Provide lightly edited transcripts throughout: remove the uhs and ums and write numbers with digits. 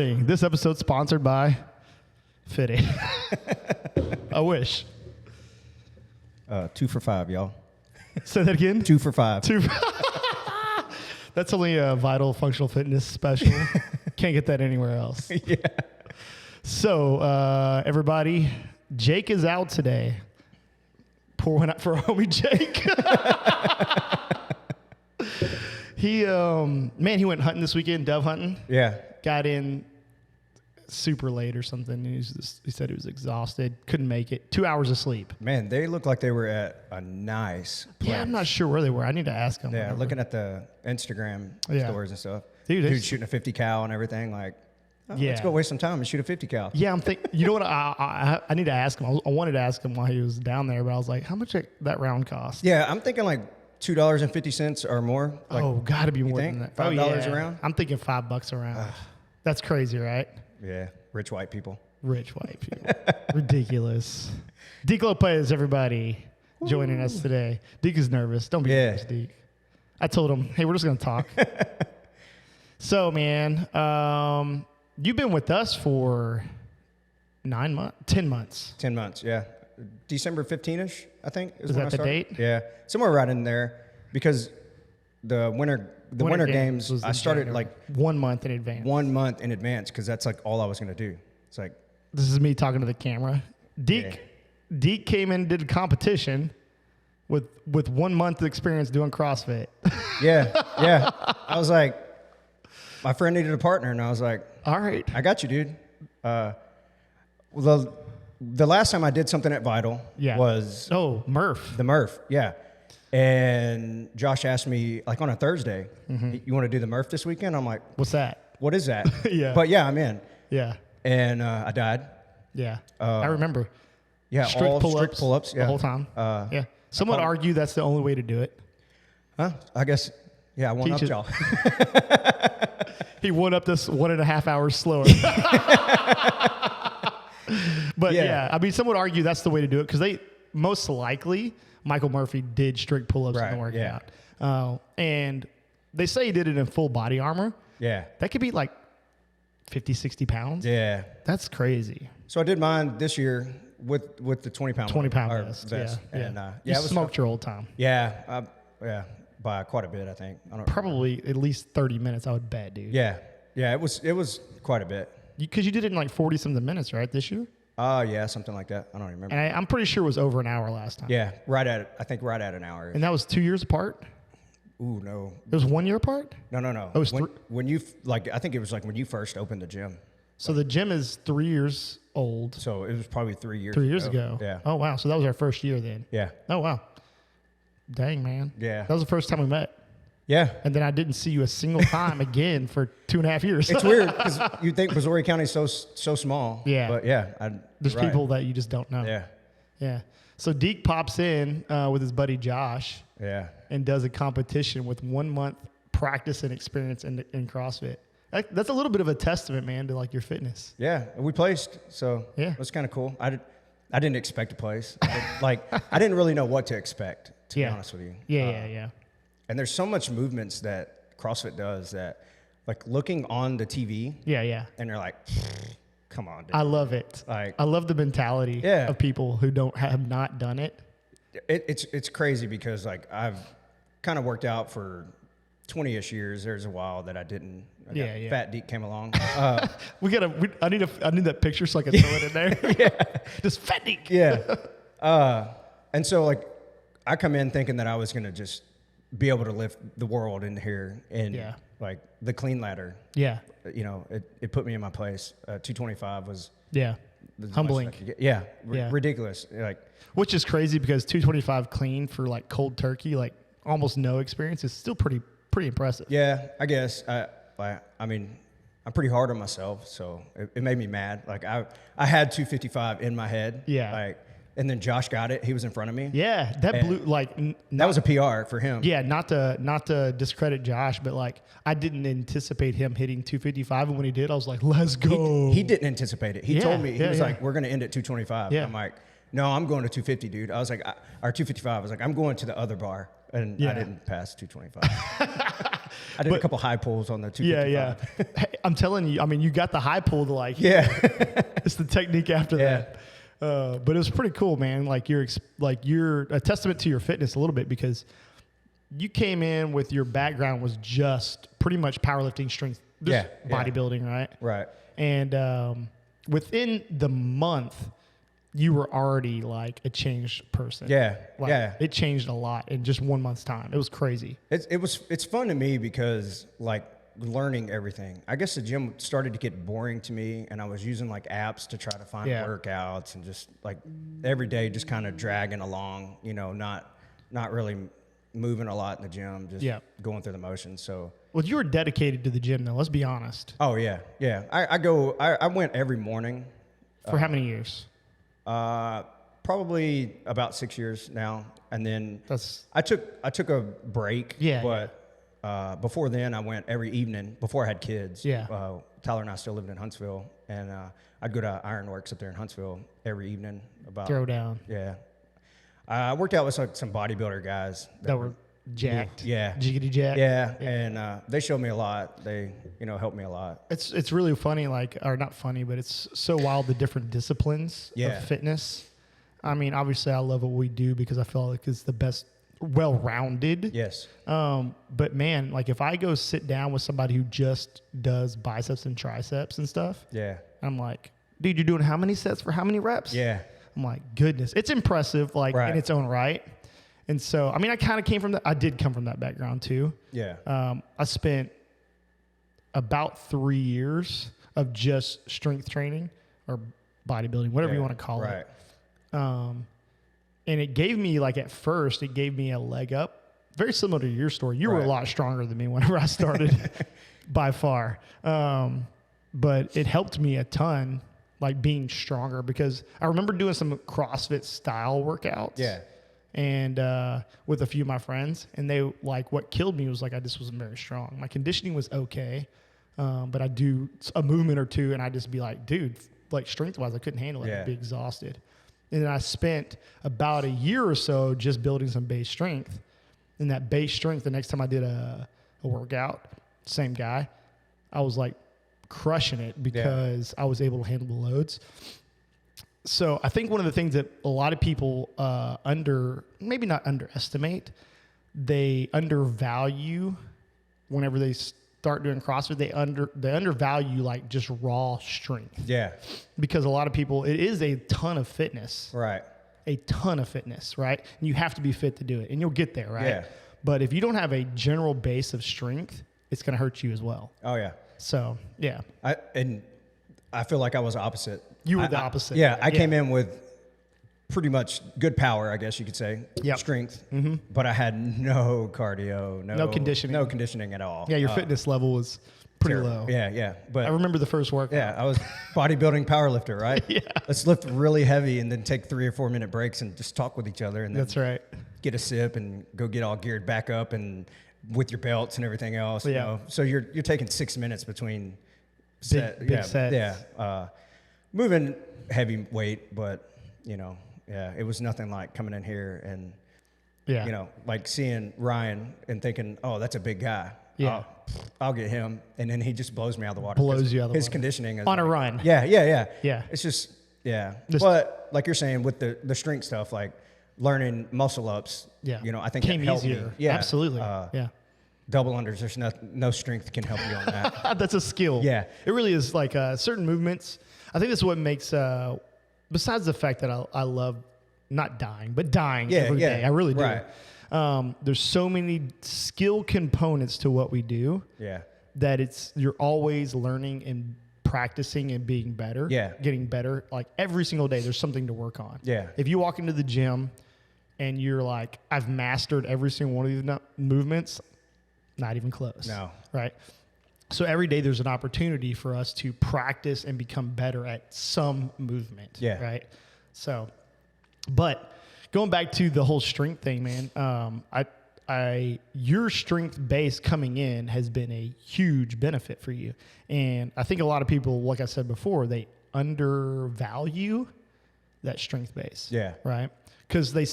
Warning, this episode's sponsored by Fitty. I wish. 2 for $5, y'all. Say that again? 2 for $5. That's only a Vital Functional Fitness special. Can't get that anywhere else. Yeah. So, everybody, Jake is out today. Pour one out for homie Jake. He went hunting this weekend, dove hunting. Yeah. Got in super late or something. He said he was exhausted, couldn't make it. 2 hours of sleep. Man, they look like they were at a nice place. Yeah, I'm not sure where they were. I need to ask them. Yeah, looking at the Instagram stories and stuff. Dude, shooting a 50 cal and everything. Like, yeah. Let's go waste some time and shoot a 50 cal. Yeah, I'm thinking, you know what? I need to ask him. I wanted to ask him while he was down there, but I was like, how much that round cost? Yeah, I'm thinking like $2.50 or more. Like, got to be more than that. $5 a round? I'm thinking $5 a round. That's crazy, right? Yeah, rich white people. Rich white people. Ridiculous. Deke Lopez, everybody, joining us today. Deke is nervous. Don't be nervous, Deke. I told him, hey, we're just going to talk. So, man, you've been with us for 10 months. 10 months, yeah. December 15-ish, I think. Is that the date? Yeah, somewhere right in there. Because the winter games I started January. Like 1 month in advance. 1 month in advance, because that's like all I was going to do. It's like, this is me talking to the camera. Deke came in and did a competition with 1 month of experience doing CrossFit. Yeah. I was like, my friend needed a partner, and I was like, all right, I got you, dude. The last time I did something at Vital was Murph. The Murph, yeah. And Josh asked me, like, on a Thursday, you want to do the Murph this weekend? I'm like, what's that? What is that? Yeah. But yeah, I'm in. Yeah. And I died. Yeah. I remember. Yeah, strict pull-ups. The whole time. Yeah. Some would argue that's the only way to do it. Huh? I guess, yeah, I won't up y'all. He went up this 1.5 hours slower. But yeah, I mean, some would argue that's the way to do it, because they most likely Michael Murphy did strict pull-ups in the workout. Yeah. And they say he did it in full body armor. Yeah. That could be like 50, 60 pounds. Yeah. That's crazy. So I did mine this year with the 20-pound 20-pound vest. Yeah. And, you smoked your old time. Yeah. By quite a bit, I think. Probably at least 30 minutes, I would bet, dude. Yeah. Yeah, it was quite a bit. Because you did it in like 40-something minutes, right, this year? Yeah, something like that. I don't even remember. And I'm pretty sure it was over an hour last time. Yeah, right at an hour. And that was 2 years apart? Ooh, no. It was 1 year apart? No. It was when you, like, I think it was like when you first opened the gym. So the gym is 3 years old. So it was probably 3 years 3 years ago. Yeah. Oh, wow. So that was our first year then. Yeah. Oh, wow. Dang, man. Yeah. That was the first time we met. Yeah. And then I didn't see you a single time again for 2.5 years. It's weird, because you think Missouri County is so small. Yeah. But yeah. There's people that you just don't know. Yeah. Yeah. So Deke pops in with his buddy Josh. Yeah. And does a competition with 1 month practice and experience in CrossFit. That's a little bit of a testament, man, to like your fitness. Yeah. We placed. So yeah, it was kind of cool. I didn't expect to place. I didn't really know what to expect, to be honest with you. Yeah. And there's so much movements that CrossFit does that, like, looking on the TV. Yeah. And they're like, come on, dude. I love it. Like, I love the mentality of people who have not done it. It's crazy, because like I've kind of worked out for 20-ish years. There's a while that I didn't. Fat Deke came along. I need that picture so I can throw it in there. Yeah. Just Fat Deke. Yeah. And so, like, I come in thinking that I was going to just be able to lift the world in here, and like the clean ladder. Yeah. You know, it put me in my place. 225 was humbling. Ridiculous. Like, which is crazy, because 225 clean for like cold turkey, like almost no experience, is still pretty impressive. Yeah, I guess. I mean, I'm pretty hard on myself, so it made me mad. Like, I had 255 in my head. Yeah. Like, and then Josh got it. He was in front of me. Yeah, that blew, like... that was a PR for him. Yeah, not to discredit Josh, but, like, I didn't anticipate him hitting 255, and when he did, I was like, let's go. He didn't anticipate it. He told me, he was like, we're going to end at 225. Yeah. I'm like, no, I'm going to 250, dude. I was like, or 255. I was like, I'm going to the other bar, and I didn't pass 225. I did a couple high pulls on the 255. Yeah. Hey, I'm telling you, I mean, you got the high pull to like, it's the technique after that. But it was pretty cool, man. Like you're a testament to your fitness a little bit because you came in with your background was just pretty much powerlifting, strength, bodybuilding, right? Right. And within the month, you were already like a changed person. Yeah. It changed a lot in just 1 month's time. It was crazy. It's fun to me because like learning everything. I guess the gym started to get boring to me, and I was using like apps to try to find workouts and just like every day just kind of dragging along, you know, not really moving a lot in the gym, just going through the motions. So, well, you were dedicated to the gym though. Let's be honest. Oh yeah. I went every morning. For how many years? Probably about 6 years now. And then I took a break. But before then I went every evening before I had kids. Tyler and I still lived in Huntsville, and I'd go to Ironworks up there in Huntsville every evening. Throw down. Yeah. I worked out with some bodybuilder guys that were jacked. Yeah. Jiggity jacked. Yeah. And they showed me a lot. They, helped me a lot. It's really funny, or not funny, but it's so wild, the different disciplines of fitness. I mean, obviously I love what we do because I feel like it's the best, well-rounded. Yes. But man, like if I go sit down with somebody who just does biceps and triceps and stuff. Yeah. I'm like, dude, you're doing how many sets for how many reps? Yeah. I'm like, goodness. It's impressive, in its own right. And so, I mean, I kind of came from that. I did come from that background too. Yeah. I spent about 3 years of just strength training or bodybuilding, whatever you want to call it. And it gave me, at first, it gave me a leg up. Very similar to your story. You were a lot stronger than me whenever I started, by far. But it helped me a ton, being stronger, because I remember doing some CrossFit style workouts. Yeah. And with a few of my friends, and they what killed me was I just wasn't very strong. My conditioning was okay, but I do a movement or two, and I just be like, dude, strength wise, I couldn't handle it. I'd be exhausted. And then I spent about a year or so just building some base strength. And that base strength, the next time I did a workout, same guy, I was crushing it because I was able to handle the loads. So I think one of the things that a lot of people maybe not underestimate, they undervalue whenever they start doing CrossFit. They undervalue just raw strength. Yeah. Because a lot of people, it is a ton of fitness. Right. A ton of fitness, right? And you have to be fit to do it, and you'll get there, right? Yeah. But if you don't have a general base of strength, it's going to hurt you as well. Oh yeah. So yeah. I feel like I was opposite. You were the opposite. I came in with pretty much good power, I guess you could say, strength, but I had no cardio, no conditioning at all. Yeah, your fitness level was pretty low. Yeah. But I remember the first workout. Yeah, I was bodybuilding powerlifter, right? Yeah. Let's lift really heavy and then take 3 or 4 minute breaks and just talk with each other, and then that's right. Get a sip and go get all geared back up and with your belts and everything else. You know? So you're taking 6 minutes between big sets. Yeah. Moving heavy weight, but it was nothing like coming in here and seeing Ryan and thinking, oh, that's a big guy. Yeah. I'll get him. And then he just blows me out of the water. Blows you out of the water. His conditioning is on a run. Yeah. Yeah. It's just, but like you're saying with the strength stuff, learning muscle ups, I think came that helped easier. me. Yeah. Absolutely. Double unders, there's no strength can help you on that. That's a skill. Yeah. It really is certain movements. I think that's what makes, besides the fact that I love not dying, but dying every day. I really do. Right. There's so many skill components to what we do. Yeah. That you're always learning and practicing and being better. Yeah. Getting better. Every single day, there's something to work on. Yeah. If you walk into the gym and you're I've mastered every single one of these movements, not even close. No. Right. So every day there's an opportunity for us to practice and become better at some movement. Yeah. Right. So, but going back to the whole strength thing, man, your strength base coming in has been a huge benefit for you. And I think a lot of people, like I said before, they undervalue that strength base. Yeah. Right. Because they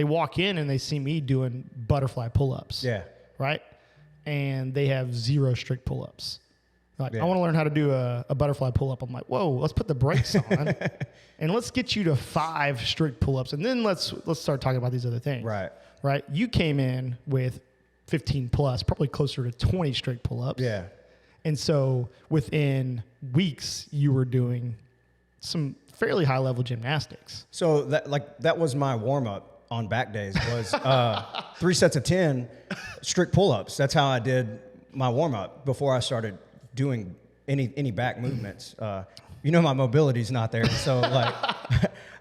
walk in and they see me doing butterfly pull-ups. Yeah. Right. and they have 0 strict pull-ups. Like, I want to learn how to do a butterfly pull-up. I'm like, whoa, let's put the brakes on and let's get you to 5 strict pull-ups. And then let's start talking about these other things. Right. You came in with 15 plus, probably closer to 20 strict pull-ups. Yeah. And so within weeks, you were doing some fairly high-level gymnastics. So that was my warm-up on back days was 3 sets of 10 strict pull-ups. That's how I did my warm-up before I started doing any back movements. My mobility's not there, so like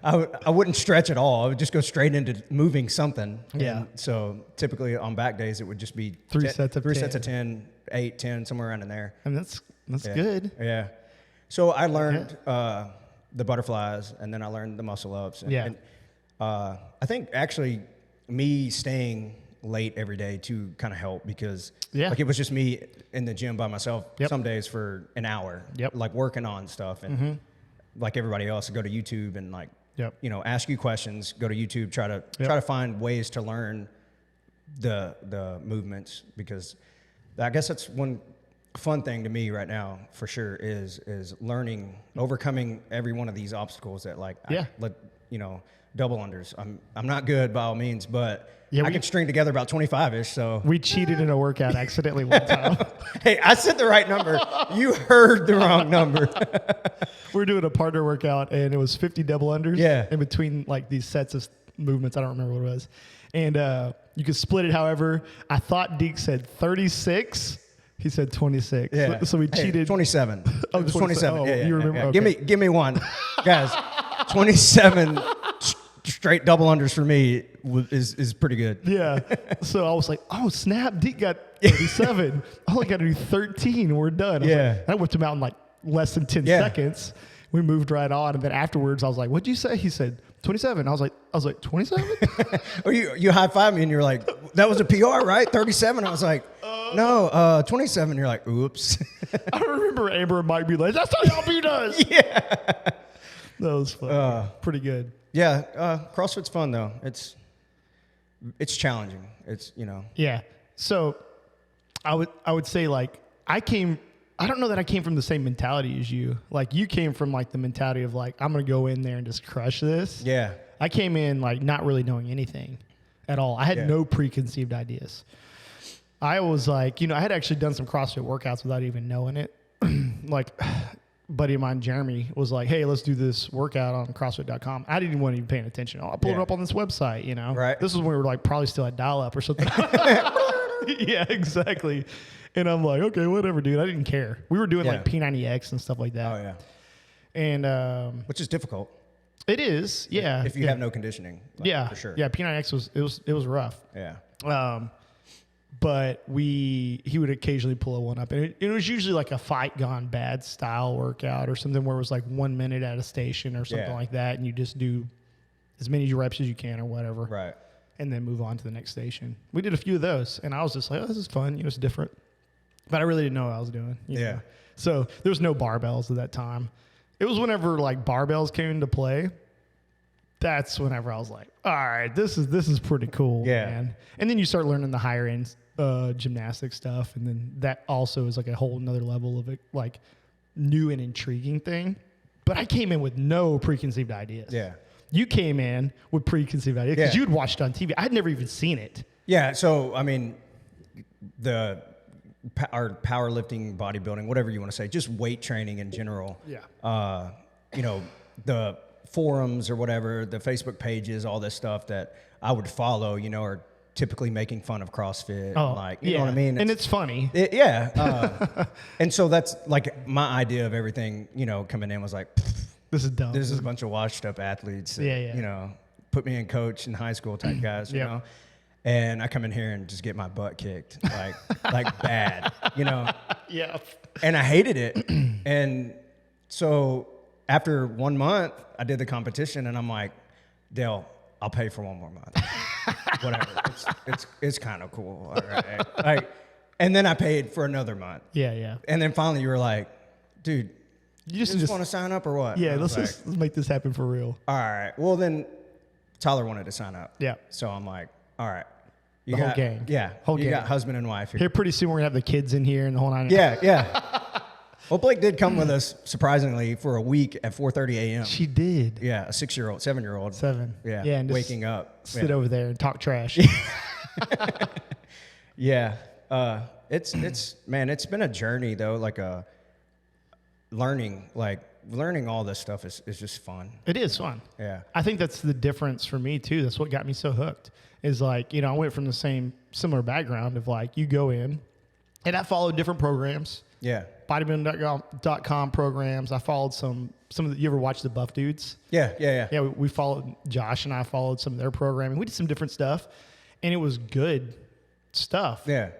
I wouldn't stretch at all. I would just go straight into moving something. Yeah. And so typically on back days it would just be 3 sets of 10, 8, 10, somewhere around in there. And that's good. Yeah. So I learned the butterflies, and then I learned the muscle ups. And I think actually me staying late every day to kind of help because like it was just me in the gym by myself some days for an hour, like working on stuff, and like everybody else, go to YouTube and like ask you questions, go to YouTube, try to find ways to learn the movements, because I guess that's one fun thing to me right now for sure is learning, overcoming every one of these obstacles that like double unders. I'm not good by all means, but I can string together about 25-ish. So we cheated in a workout accidentally one time. Hey, I said the right number. You heard the wrong number. We're doing a partner workout, and it was 50 double unders. Yeah. In between like these sets of movements, I don't remember what it was, and you could split it. However, I thought Deke said 36. He said 26. Yeah. So we cheated. 27. Oh, it was 27. Oh, yeah, you remember? Yeah. Okay. Give me one, guys. 27 straight double unders for me is pretty good. Yeah. So I was like, oh snap, Deke got 37. I only got to do 13. We're done. I whipped him out in like less than 10 seconds. We moved right on, and then afterwards I was like, what'd you say? He said 27. I was like 27. Or you high five me and you're like, that was a PR, right? 37. I was like, no, 27. You're like, oops. I remember Amber and Mike be like, that's how y'all beat us. Yeah. That was fun. Pretty good. Yeah. CrossFit's fun though. It's challenging. It's, Yeah. So I would say like I don't know that I came from the same mentality as you. Like you came from like the mentality of like, I'm going to go in there and just crush this. Yeah. I came in like not really knowing anything at all. I had no preconceived ideas. I was like, I had actually done some CrossFit workouts without even knowing it. Like buddy of mine, Jeremy, was like, hey, let's do this workout on CrossFit.com. I didn't even want to even paying attention. I pulled it up on this website, Right. This was when we were like probably still at dial-up or something. Yeah, exactly. And I'm like, okay, whatever, dude. I didn't care. We were doing like P90X and stuff like that. Oh, yeah. And which is difficult. It is, yeah. If you have no conditioning. Yeah. For sure. Yeah, P90X was rough. Yeah. But he would occasionally pull a one up. And it was usually like a fight gone bad style workout or something where it was like 1 minute at a station or something like that. And you just do as many reps as you can or whatever. Right. And then move on to the next station. We did a few of those. And I was just like, oh, this is fun. It's different. But I really didn't know what I was doing. You know? So there was no barbells at that time. It was whenever like barbells came into play. That's whenever I was like, all right, this is pretty cool, man. And then you start learning the higher end gymnastic stuff. And then that also is like a whole nother level of it, like new and intriguing thing. But I came in with no preconceived ideas. Yeah. You came in with preconceived ideas because you'd watched it on TV. I'd never even seen it. Yeah. So, I mean, our powerlifting, bodybuilding, whatever you want to say, just weight training in general. Yeah. The forums or whatever, the Facebook pages, all this stuff that I would follow, are typically making fun of CrossFit. Oh, you know what I mean? And it's funny. And so that's like my idea of everything, coming in was like, this is dumb. This is a bunch of washed up athletes that, put me in coach in high school type guys, you know? And I come in here and just get my butt kicked, like bad, Yeah. And I hated it. And so after 1 month, I did the competition, and I'm like, Dale, I'll pay for 1 more month. Whatever. It's kind of cool. All right. And then I paid for another month. Yeah. And then finally, you were like, dude, you just want to sign up or what? Yeah, let's make this happen for real. All right. Well, then Tyler wanted to sign up. Yeah. So I'm like, all right, You whole gang. Yeah. Whole you gang. got husband and wife here. Here pretty soon we're going to have the kids in here and the whole nine. Yeah. Well, Blake did come with us, surprisingly, for a week at 4:30 a.m. She did. Yeah, a 7-year-old. 7. Yeah. And waking up. Sit over there and talk trash. Yeah. It's been a journey though, like learning all this stuff is just fun. It is fun. Yeah. I think that's the difference for me too. That's what got me so hooked is like, I went from the similar background of like, you go in and I followed different programs. Yeah. Bodybuilding.com programs. I followed some of the, you ever watch the Buff Dudes? Yeah. Yeah, we followed, Josh and I followed some of their programming. We did some different stuff and it was good stuff. Yeah.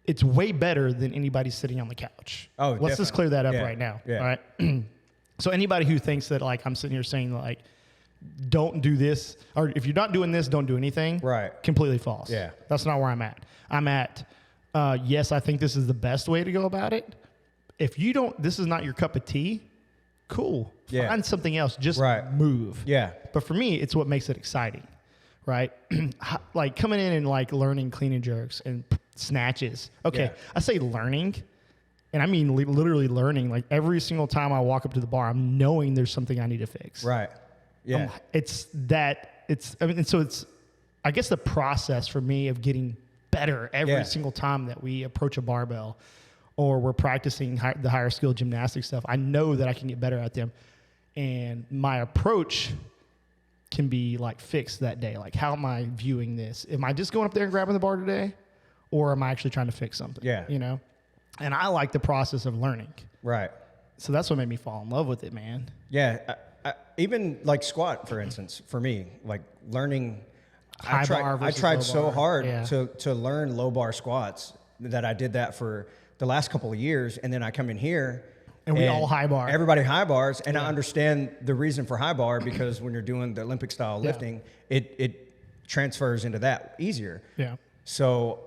It's way better than anybody sitting on the couch. Oh, let's just clear that up right now. Yeah. All right. So anybody who thinks that like I'm sitting here saying like, don't do this, or if you're not doing this, don't do anything. Right. Completely false. Yeah. That's not where I'm at. I'm at, yes, I think this is the best way to go about it. If you don't, this is not your cup of tea, cool. Yeah. Find something else. Just move. Yeah. But for me, it's what makes it exciting, right? Like coming in and like learning clean and jerks and snatches. Okay. Yeah. I say learning, and I mean literally learning. Like every single time I walk up to the bar, I'm knowing there's something I need to fix. Right. Yeah. I guess the process for me of getting better every single time that we approach a barbell or we're practicing the higher skill gymnastic stuff, I know that I can get better at them. And my approach can be like fixed that day. Like, how am I viewing this? Am I just going up there and grabbing the bar today? Or am I actually trying to fix something? Yeah. And I like the process of learning. Right. So that's what made me fall in love with it, man. Yeah. Even like squat, for instance, for me, like learning, I tried so hard to learn low bar squats that I did that for the last couple of years. And then I come in here and we all high bar. Everybody high bars. And I understand the reason for high bar because when you're doing the Olympic style lifting, it transfers into that easier. Yeah. So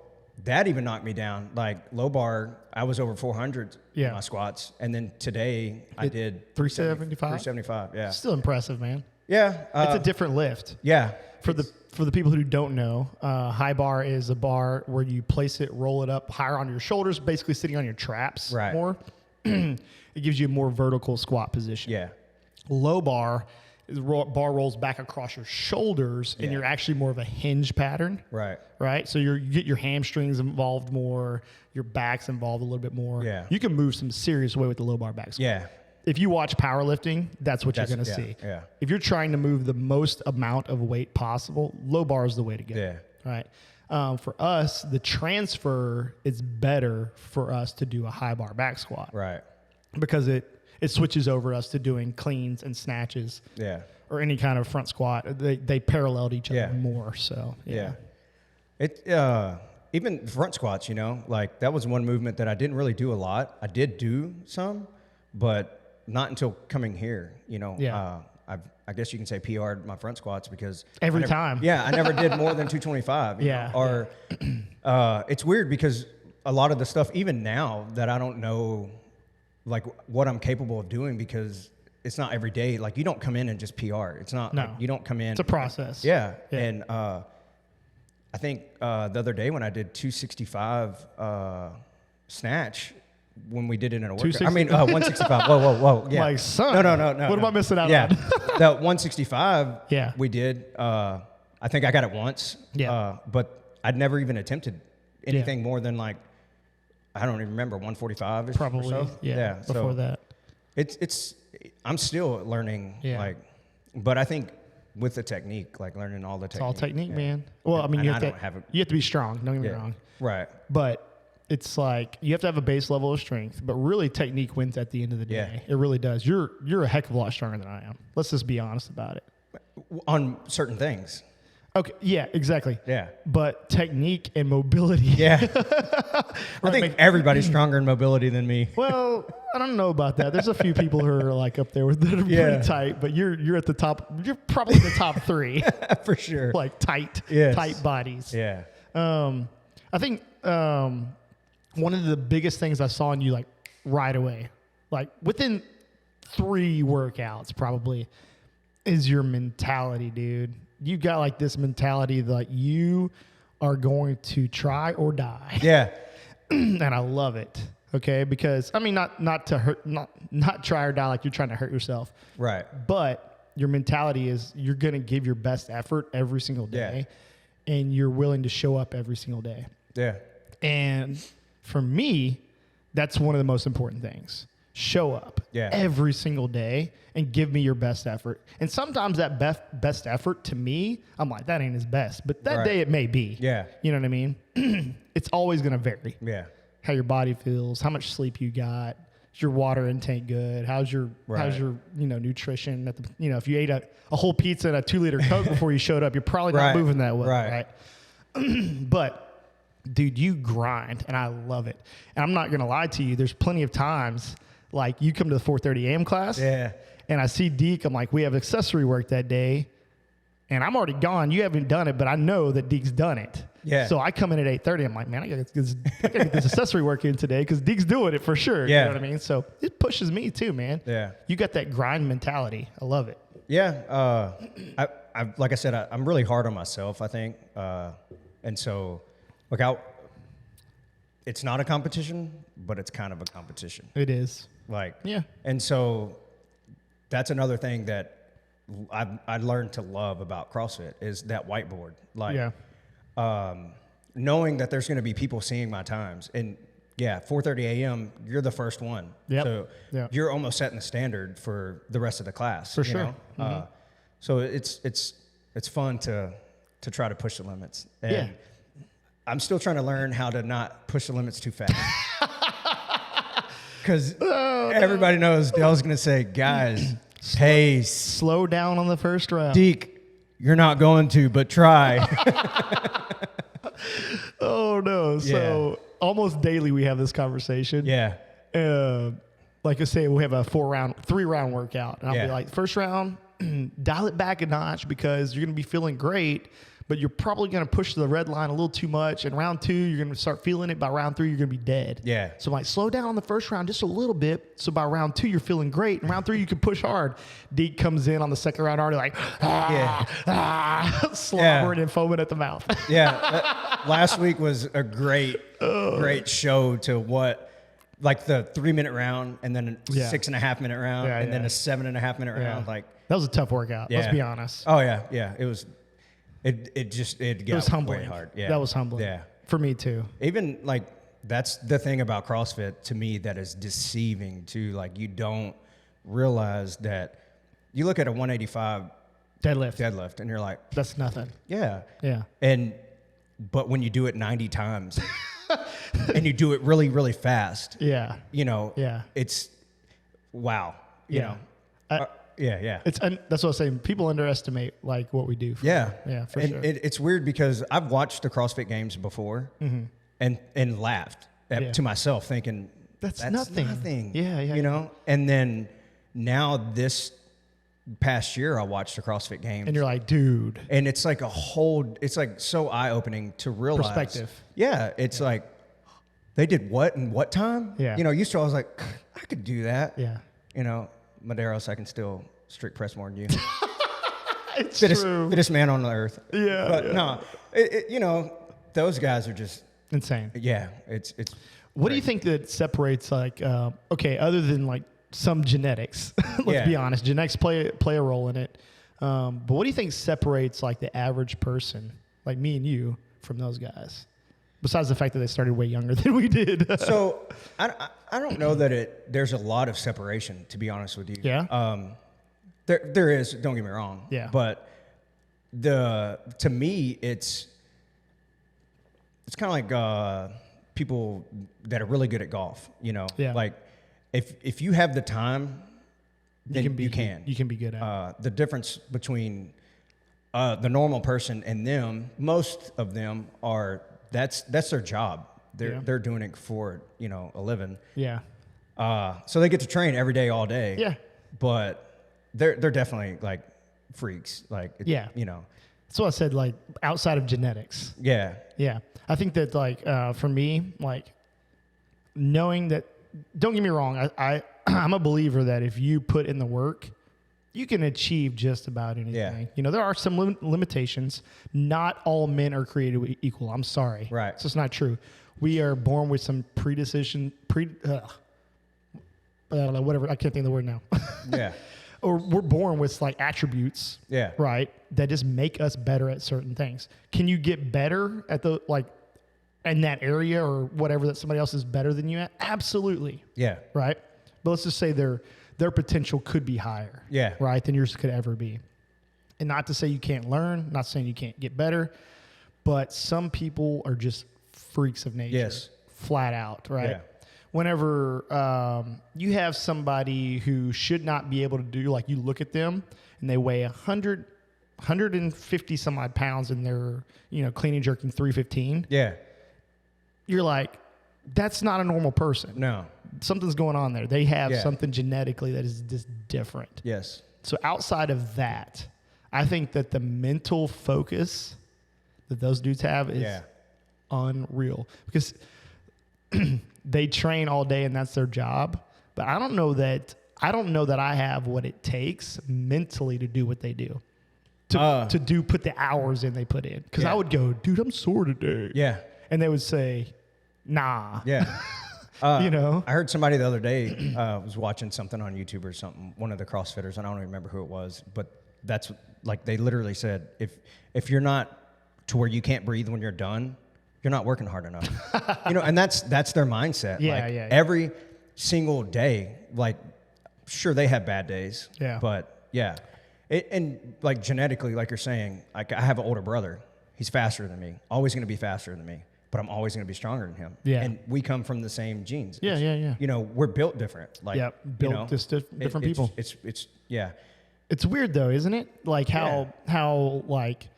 that even knocked me down. Like low bar, I was over 400 in my squats. And then today I did 375. 375, yeah. Still impressive, man. Yeah. It's a different lift. Yeah. For the people who don't know, high bar is a bar where you place it, roll it up higher on your shoulders, basically sitting on your traps more. It gives you a more vertical squat position. Yeah. Low bar is bar rolls back across your shoulders, and you're actually more of a hinge pattern. Right. So you get your hamstrings involved more, your back's involved a little bit more. Yeah. You can move some serious weight with the low bar back squat. Yeah. If you watch powerlifting, that's what you're going to see. Yeah. If you're trying to move the most amount of weight possible, low bar is the way to go. Yeah. Right. For us, the transfer is better for us to do a high bar back squat. Right. Because it switches over us to doing cleans and snatches. Yeah. Or any kind of front squat. They paralleled each other more. So yeah. Even front squats, like that was one movement that I didn't really do a lot. I did do some, but not until coming here, I guess you can say PR'd my front squats because every time. Yeah, I never did more than 225. Or it's weird because a lot of the stuff, even now, that I don't know, like what I'm capable of doing because it's not every day. Like you don't come in and just PR. It's not. No. Like, you don't come in. It's a process. Yeah. And I think the other day when I did 265 snatch. When we did it in a workout. 165. Whoa. Yeah. Like, son. No. What am I missing out on? The 165 we did. I think I got it once. Yeah. But I'd never even attempted anything more than like, I don't even remember, 145 probably. Or so. Yeah. Before that. I'm still learning. Yeah. But I think with the technique, like learning all the technique. It's all technique, man. Well, you have to be strong. Don't get me wrong. Right. But it's like you have to have a base level of strength, but really technique wins at the end of the day. It really does. You're a heck of a lot stronger than I am. Let's just be honest about it. On certain things. Okay. Yeah, exactly. Yeah. But technique and mobility. Yeah. I think everybody's stronger in mobility than me. Well, I don't know about that. There's a few people who are like up there with that are pretty tight, but you're at the top. You're probably the top 3 for sure. Like tight bodies. Yeah. I think one of the biggest things I saw in you, like right away, like within 3 workouts probably, is your mentality, dude. You got like this mentality that you are going to try or die. Yeah. And I love it. Okay. Because I mean, not to hurt, not try or die like you're trying to hurt yourself. Right. But your mentality is you're going to give your best effort every single day. And you're willing to show up every single day. Yeah. And for me, that's one of the most important things. Show up every single day and give me your best effort. And sometimes that best effort to me, I'm like, that ain't his best. But that day it may be. Yeah. You know what I mean? It's always going to vary. Yeah. How your body feels, how much sleep you got, is your water intake good, how's your nutrition. If you ate a whole pizza and a 2-liter Coke before you showed up, you're probably not moving that well. Right. But dude, you grind, and I love it. And I'm not going to lie to you. There's plenty of times, like you come to the 4:30 a.m. class, and I see Deke. I'm like, we have accessory work that day, and I'm already gone. You haven't done it, but I know that Deke's done it. Yeah. So I come in at 8:30. I'm like, man, I gotta get this accessory work in today because Deke's doing it for sure. Yeah. You know what I mean? So it pushes me too, man. Yeah. You got that grind mentality. I love it. Yeah. I like I said, I'm really hard on myself, I think. And so, look out. It's not a competition, but it's kind of a competition. It is. And so that's another thing that I learned to love about CrossFit is that whiteboard. Knowing that there's going to be people seeing my times. And 4:30 a.m., you're the first one. Yep. So you're almost setting the standard for the rest of the class. For sure. So it's fun to try to push the limits. And I'm still trying to learn how to not push the limits too fast. Because everybody knows Dale's going to say, guys, pace. Slow down on the first round. Deke, you're not going to, but try. Oh, no. So almost daily we have this conversation. Yeah. Like I say, we have a 3-round workout. And I'll be like, first round, dial it back a notch because you're going to be feeling great. But you're probably going to push the red line a little too much. And round 2, you're going to start feeling it. By round 3, you're going to be dead. Yeah. So I'm like, slow down on the first round just a little bit. So by round 2, you're feeling great. And round 3, you can push hard. Deke comes in on the second round already like, slobbering and foaming at the mouth. Last week was a great show to what, like the 3-minute round and then a 6.5-minute round and then a 7.5-minute round. Like that was a tough workout. Let's be honest. Oh yeah. It was. It was humbling. Way hard. Yeah. That was humbling. Yeah. For me too. Even like that's the thing about CrossFit to me that is deceiving too. Like you don't realize that you look at a 185 deadlift and you're like, that's nothing. Yeah. Yeah. But when you do it 90 times and you do it really, really fast. Yeah. It's wow. You know. That's what I was saying. People underestimate like what we do. For sure. It's weird because I've watched the CrossFit Games before and laughed to myself, thinking that's nothing. Yeah. And then now this past year, I watched the CrossFit Games, and you're like, dude. And it's like it's like so eye opening to realize perspective. Yeah, it's like they did what in what time? Yeah. Used to I was like, I could do that. Yeah. Maderos, I can still strict press more than you. It's true. Fittest man on the earth. Yeah. But no, those guys are just insane. Yeah. It's. What do you think that separates other than like some genetics, let's be honest, genetics play a role in it. But what do you think separates like the average person, like me and you, from those guys? Besides the fact that they started way younger than we did. So I don't know that there's a lot of separation, to be honest with you. Yeah. There is, don't get me wrong. Yeah. But to me, it's kind of like people that are really good at golf, Yeah. Like if you have the time, then you can. You can be good at it. The difference between the normal person and them, most of them are that's their job. They're doing it for a living. Yeah. So they get to train every day, all day. Yeah. But they're definitely like freaks. Like That's what I said. Like outside of genetics. Yeah. Yeah. I think that like for me, like knowing that. Don't get me wrong. I'm a believer that if you put in the work, you can achieve just about anything. Yeah. You know, there are some limitations. Not all men are created equal. I'm sorry. Right. So it's not true. We are born with some whatever. I can't think of the word now. Yeah. Or we're born with like attributes. Yeah. Right. That just make us better at certain things. Can you get better at the, like, in that area or whatever that somebody else is better than you at? Absolutely. Yeah. Right. But let's just say their potential could be higher. Yeah. Right. Than yours could ever be. And not to say you can't learn, not saying you can't get better, but some people are just freaks of nature. Yes. Flat out. Right. Yeah. Whenever you have somebody who should not be able to do, like, you look at them and they weigh 150 some odd pounds and they're, you know, clean and jerking 315. Yeah. You're like, that's not a normal person. No. Something's going on there. They have something genetically that is just different. Yes. So outside of that, I think that the mental focus that those dudes have is unreal, because they train all day and that's their job. But I don't know that I have what it takes mentally to do what they do. Put the hours in they put in. Because I would go, dude, I'm sore today. Yeah. And they would say, nah. Yeah. You know? I heard somebody the other day was watching something on YouTube or something, one of the CrossFitters, and I don't even remember who it was, but that's like, they literally said, if you're not to where you can't breathe when you're done, you're not working hard enough. You know, and that's their mindset. Yeah, like, yeah. Every single day, like, sure, they have bad days. Yeah. But yeah. And like genetically, like you're saying, like, I have an older brother. He's faster than me. Always going to be faster than me. But I'm always going to be stronger than him. Yeah. And we come from the same genes. Yeah. You know, we're built different. Like, built just different people. It's yeah. It's weird though, isn't it? Like how like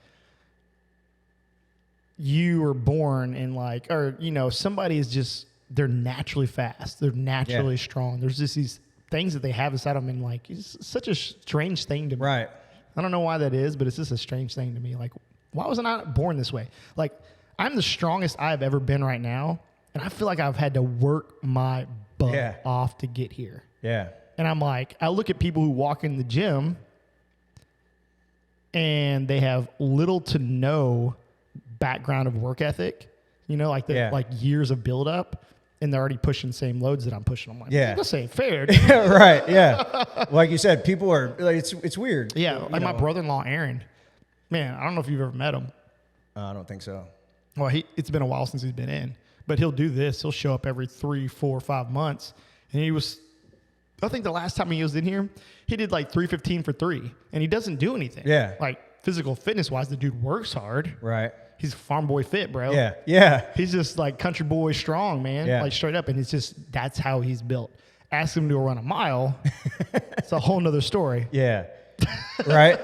you were born in, like, or, you know, somebody is just, they're naturally fast. They're naturally strong. There's just these things that they have inside them, and, like, it's such a strange thing to me. Right. I don't know why that is, but it's just a strange thing to me. Like, why was I not born this way? Like, I'm the strongest I've ever been right now, and I feel like I've had to work my butt off to get here. Yeah. And I'm like, I look at people who walk in the gym and they have little to no background of work ethic, you know, like like years of buildup, and they're already pushing the same loads that I'm pushing. I'm like, this ain't fair. Right. Yeah. Like you said, people are like, it's weird. Yeah. Like my brother-in-law, Aaron, man, I don't know if you've ever met him. I don't think so. Well, it's been a while since he's been in, but he'll do this. He'll show up every 3, 4, 5 months. And I think the last time he was in here, he did like 315 for 3, and he doesn't do anything. Yeah. Like, physical fitness wise, the dude works hard. Right. He's farm boy fit, bro. Yeah. Yeah. He's just like country boy strong, man. Yeah. Like, straight up. And it's just, that's how he's built. Ask him to run a mile. It's a whole nother story. Yeah. Right.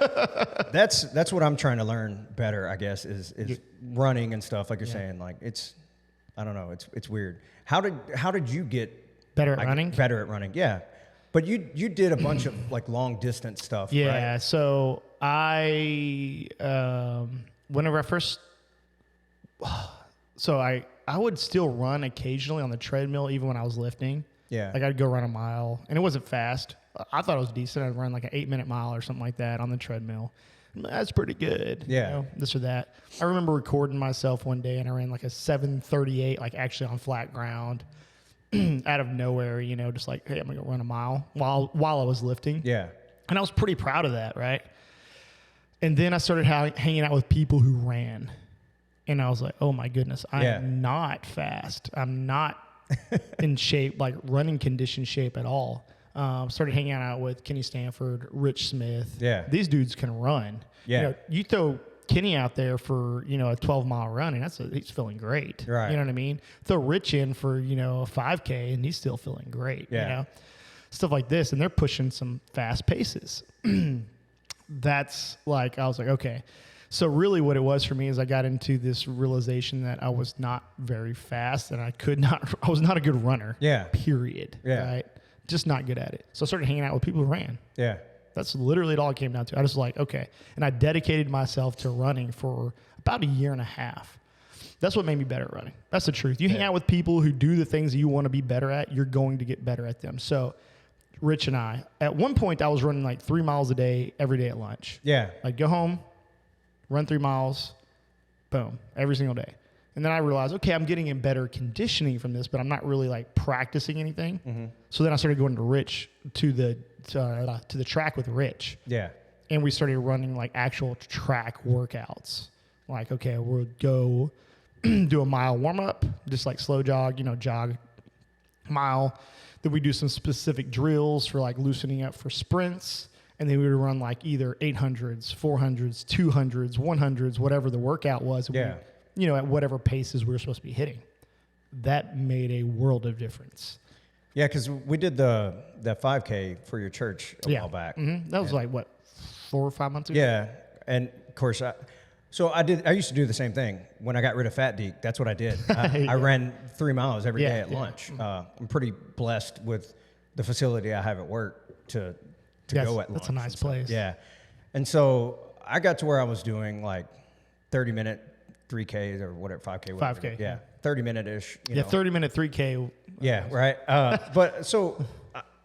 That's what I'm trying to learn better, I guess, is running and stuff, like you're saying. Like, I don't know. It's weird. How did you get better at running? Better at running. Yeah. But you did a bunch of like long distance stuff. Yeah. Right? So I, whenever I first, so I would still run occasionally on the treadmill, even when I was lifting. Yeah. Like, I'd go run a mile, and it wasn't fast. I thought it was decent. I'd run like an 8-minute mile or something like that on the treadmill. That's pretty good. Yeah. You know, this or that. I remember recording myself one day, and I ran like a 7:38, like actually on flat ground, out of nowhere, you know, just like, hey, I'm going to go run a mile while I was lifting. Yeah. And I was pretty proud of that, right? And then I started hanging out with people who ran. And I was like, oh, my goodness, I am not fast. I'm not in shape, like running condition shape at all. Started hanging out with Kenny Stanford, Rich Smith. Yeah. These dudes can run. Yeah. You know, you throw Kenny out there for, you know, a 12-mile run, and he's feeling great. Right. You know what I mean? Throw Rich in for, you know, a 5K, and he's still feeling great. Yeah. You know? Stuff like this, and they're pushing some fast paces. That's like, I was like, okay. So really what it was for me is I got into this realization that I was not very fast, and I was not a good runner. Yeah. Period. Yeah. Right? Just not good at it. So I started hanging out with people who ran. Yeah. That's literally all it came down to. I was like, okay. And I dedicated myself to running for about a year and a half. That's what made me better at running. That's the truth. You hang out with people who do the things that you want to be better at, you're going to get better at them. So Rich and I, at one point I was running like 3 miles a day every day at lunch. Yeah. Like go home, run 3 miles, boom, every single day. And then I realized, okay, I'm getting in better conditioning from this, but I'm not really like practicing anything. Mm-hmm. So then I started going to the track with Rich. Yeah. And we started running like actual track workouts. Like, okay, we'll go do a mile warm up, just like slow jog, jog mile. Then we do some specific drills for like loosening up for sprints. And then we would run like either 800s, 400s, 200s, 100s, whatever the workout was. Yeah. At whatever paces we were supposed to be hitting. That made a world of difference. Yeah, because we did the 5K for your church a while back. Mm-hmm. That was like, what, 4 or 5 months ago? Yeah. And of course, I used to do the same thing. When I got rid of Fat Deke, that's what I did. I ran 3 miles every day at lunch. I'm pretty blessed with the facility I have at work to go at lunch. That's a nice place. Yeah. And so I got to where I was doing like 30-minute 3Ks or whatever, 5K. Whatever. 5K. Yeah. 30-minute-ish. 30-minute 3K. Yeah, right. But so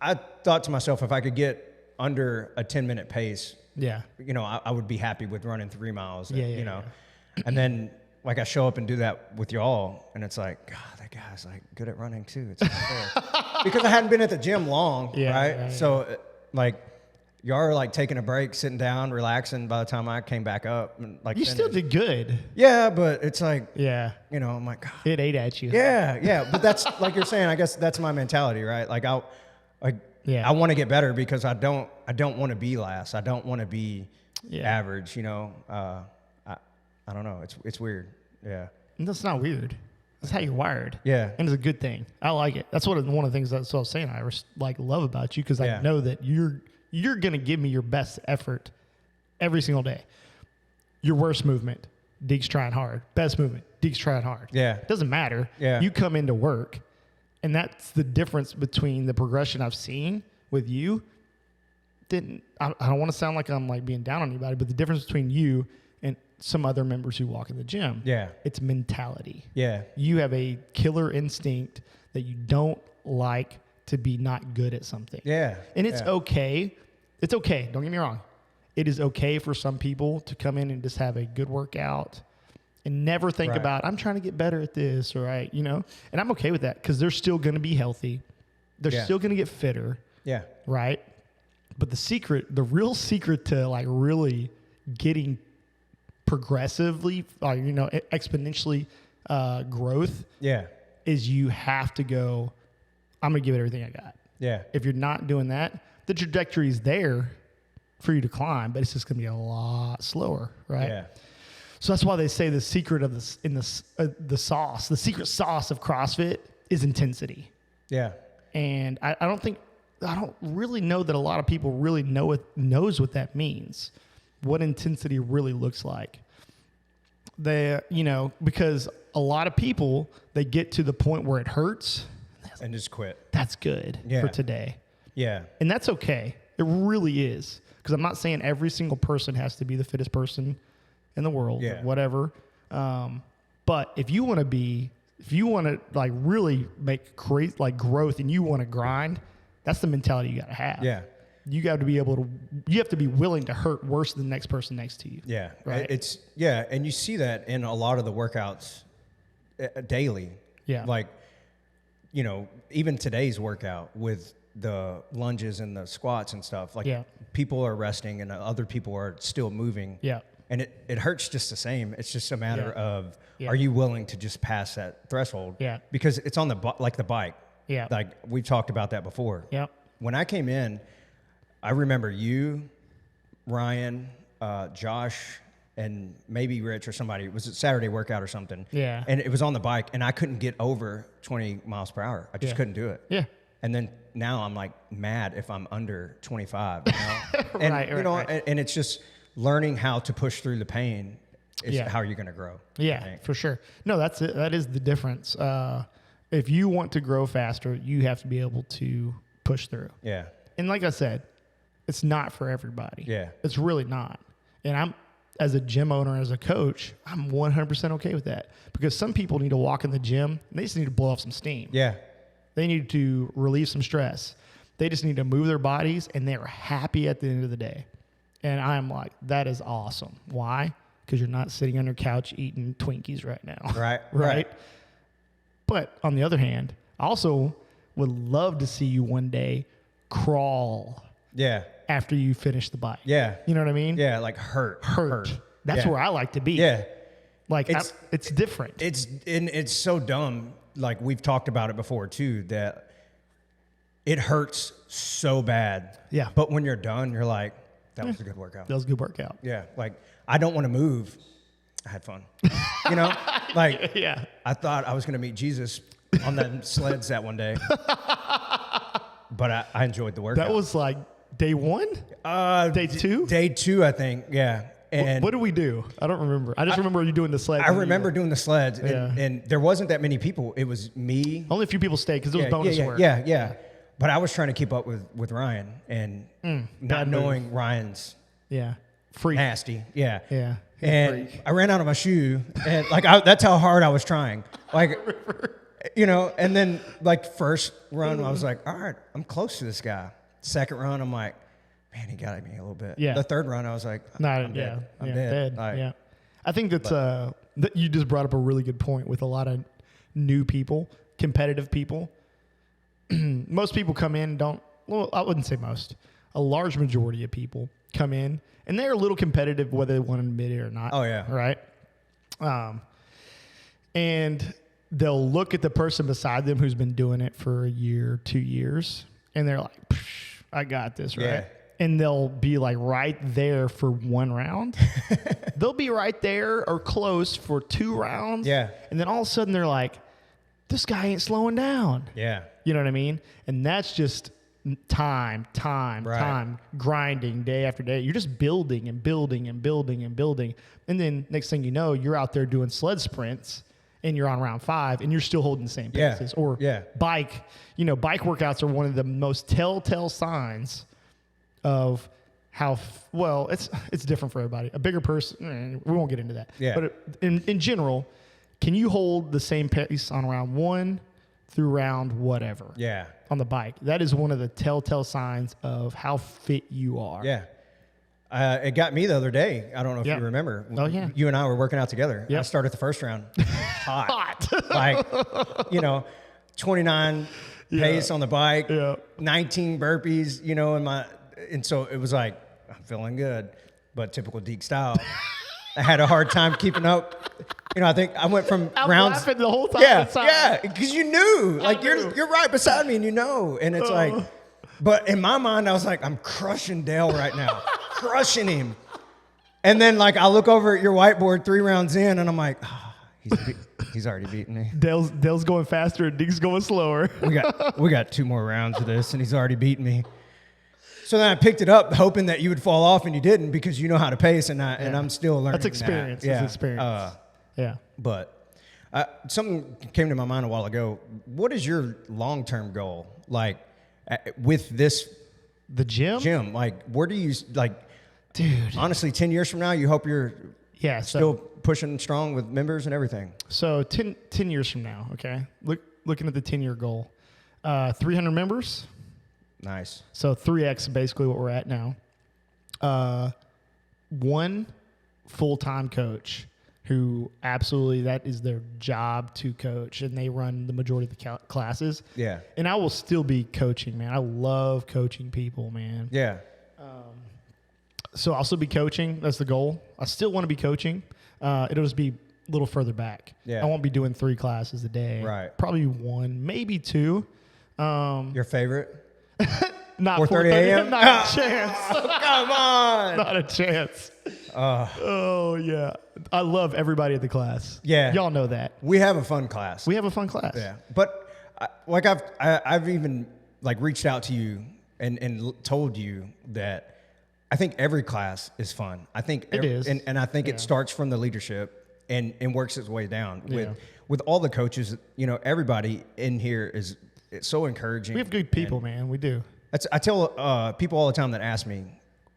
I thought to myself, if I could get under a 10-minute pace, I would be happy with running 3 miles. And then like I show up and do that with y'all, and it's like, God, that guy's like good at running too. It's not fair. Because I hadn't been at the gym long, right? Yeah. So like y'all are like taking a break, sitting down, relaxing. By the time I came back up, and like you still did good. Yeah, but it's like, I'm like, God. It ate at you. Yeah. But that's like you're saying. I guess that's my mentality, right? Like I want to get better because I don't want to be last. I don't want to be average. I don't know. It's weird. Yeah. That's not weird. That's how you're wired. Yeah. And it's a good thing. I like it. That's one of the things that's what I was saying I love about you, because I know that you're going to give me your best effort every single day. Your worst movement, Deke's trying hard. Best movement, Deke's trying hard. Yeah. It doesn't matter. Yeah. You come into work, and that's the difference between the progression I've seen with you. I don't want to sound like I'm like being down on anybody, but the difference between you and some other members who walk in the gym, it's mentality. Yeah. You have a killer instinct that you don't like to be not good at something. Yeah. And it's okay. It's okay. Don't get me wrong. It is okay for some people to come in and just have a good workout and never think about, I'm trying to get better at this, or and I'm okay with that, because they're still going to be healthy. They're still going to get fitter. Yeah. Right. But the real secret to like really getting progressively, exponentially growth is you have to go, I'm going to give it everything I got. Yeah. If you're not doing that, the trajectory is there for you to climb, but it's just going to be a lot slower, right? Yeah. So that's why they say the secret of the sauce, the secret sauce of CrossFit is intensity. Yeah. And I don't really know that a lot of people really knows what that means, what intensity really looks like. Because a lot of people, they get to the point where it hurts and just quit. That's good for today. Yeah. And that's okay. It really is. Because I'm not saying every single person has to be the fittest person in the world, or whatever. But if you want to like really make great like growth, and you want to grind, that's the mentality you got to have. Yeah. You have to be willing to hurt worse than the next person next to you. Yeah. Right. And you see that in a lot of the workouts daily. Yeah. Like, even today's workout with the lunges and the squats and stuff, like people are resting and other people are still moving. Yeah. And it hurts just the same. It's just a matter of, are you willing to just pass that threshold? Yeah. Because it's on the bike. Yeah. Like we've talked about that before. Yeah. When I came in, I remember you, Ryan, Josh, and maybe Rich or somebody. It was a Saturday workout or something. Yeah. And it was on the bike, and I couldn't get over 20 miles per hour. I just couldn't do it. Yeah. And then now I'm like mad if I'm under 25. And and it's just learning how to push through the pain is how you're going to grow. Yeah, for sure. No, that's it. That is the difference. If you want to grow faster, you have to be able to push through. Yeah. And like I said, it's not for everybody. Yeah. It's really not. And as a gym owner, as a coach, I'm 100% okay with that, because some people need to walk in the gym and they just need to blow off some steam. Yeah. They need to relieve some stress. They just need to move their bodies, and they're happy at the end of the day. And I'm like, that is awesome. Why? Because you're not sitting on your couch eating Twinkies right now. Right. But on the other hand, I also would love to see you one day crawl. Yeah. After you finish the bike. Yeah. You know what I mean? Yeah, like hurt. That's where I like to be. Yeah. Like it's different. It's so dumb. Like we've talked about it before too, that it hurts so bad. Yeah. But when you're done, you're like, that was a good workout. That was a good workout. Yeah. Like I don't want to move. I had fun. You know? Like yeah. I thought I was going to meet Jesus on the sleds that one day. But I enjoyed the workout. That was like day 1? Day 2? Day 2, I think. Yeah. And what did we do? I don't remember. I just remember you doing the sleds. I remember doing the sleds, and there wasn't that many people. It was me. Only a few people stayed because it was bonus work. Yeah. But I was trying to keep up with Ryan, and not knowing Ryan's freak. Nasty. Yeah. Yeah. And I ran out of my shoe, and like that's how hard I was trying. Like, you know, and then like first run, I was like, all right, I'm close to this guy. Second run, I'm like, man, he got me a little bit. Yeah. The third run, I was like, I'm dead. I'm dead. Like, yeah. I think that you just brought up a really good point with a lot of new people, competitive people. Most people come in I wouldn't say most. A large majority of people come in, and they're a little competitive whether they want to admit it or not. Oh, yeah. Right? And they'll look at the person beside them who's been doing it for a year, 2 years, and they're like, I got this, right? Yeah. And they'll be like right there for 1 round. They'll be right there or close for 2 rounds. Yeah. And then all of a sudden they're like, this guy ain't slowing down. Yeah. You know what I mean? And that's just time, grinding day after day. You're just building and building and building and building. And then next thing you know, you're out there doing sled sprints and you're on round 5 and you're still holding the same paces. Or bike. You know, bike workouts are one of the most telltale signs of how it's different for everybody. A bigger person, we won't get into that. Yeah. But in general, can you hold the same pace on round 1 through round whatever? Yeah. On the bike. That is one of the telltale signs of how fit you are. Yeah. It got me the other day. I don't know if you remember. Oh, yeah. You and I were working out together. Yep. I started the first round hot. Like, 29 pace on the bike, 19 burpees, and so it was like, I'm feeling good, but typical Deke style. I had a hard time keeping up. I think I went from I'm rounds. Laughing the whole time. Yeah, because you knew, like you're right beside me, and and it's like, but in my mind, I was like, I'm crushing Dale right now, crushing him, and then like I look over at your whiteboard 3 rounds in, and I'm like, he's already beaten me. Dale's going faster, and Deke's going slower. we got 2 more rounds of this, and he's already beaten me. So then I picked it up, hoping that you would fall off, and you didn't because you know how to pace, and I'm still learning. That's experience. Yeah. That's experience. Yeah. But something came to my mind a while ago. What is your long-term goal? Like with the gym? Like where do you dude? Honestly, 10 years from now, you hope you're still pushing strong with members and everything. So 10 years from now, okay. Looking at the 10-year goal, 300 members. Nice. So 3x basically what we're at now. 1 full-time coach who absolutely that is their job to coach, and they run the majority of the classes. Yeah. And I will still be coaching, man. I love coaching people, man. Yeah. So I'll still be coaching. That's the goal. I still want to be coaching. It'll just be a little further back. Yeah. I won't be doing 3 classes a day. Right. Probably 1, maybe 2. Your favorite? Not 4:30 a.m. Not a chance. Come on. Not a chance. Oh yeah, I love everybody at the class. Yeah, y'all know that. We have a fun class. Yeah, but I've even like reached out to you and told you that I think every class is fun. I think it is, and I think it starts from the leadership and works its way down with all the coaches. Everybody in here is. It's so encouraging. We have good people, man. We do. I tell people all the time that ask me,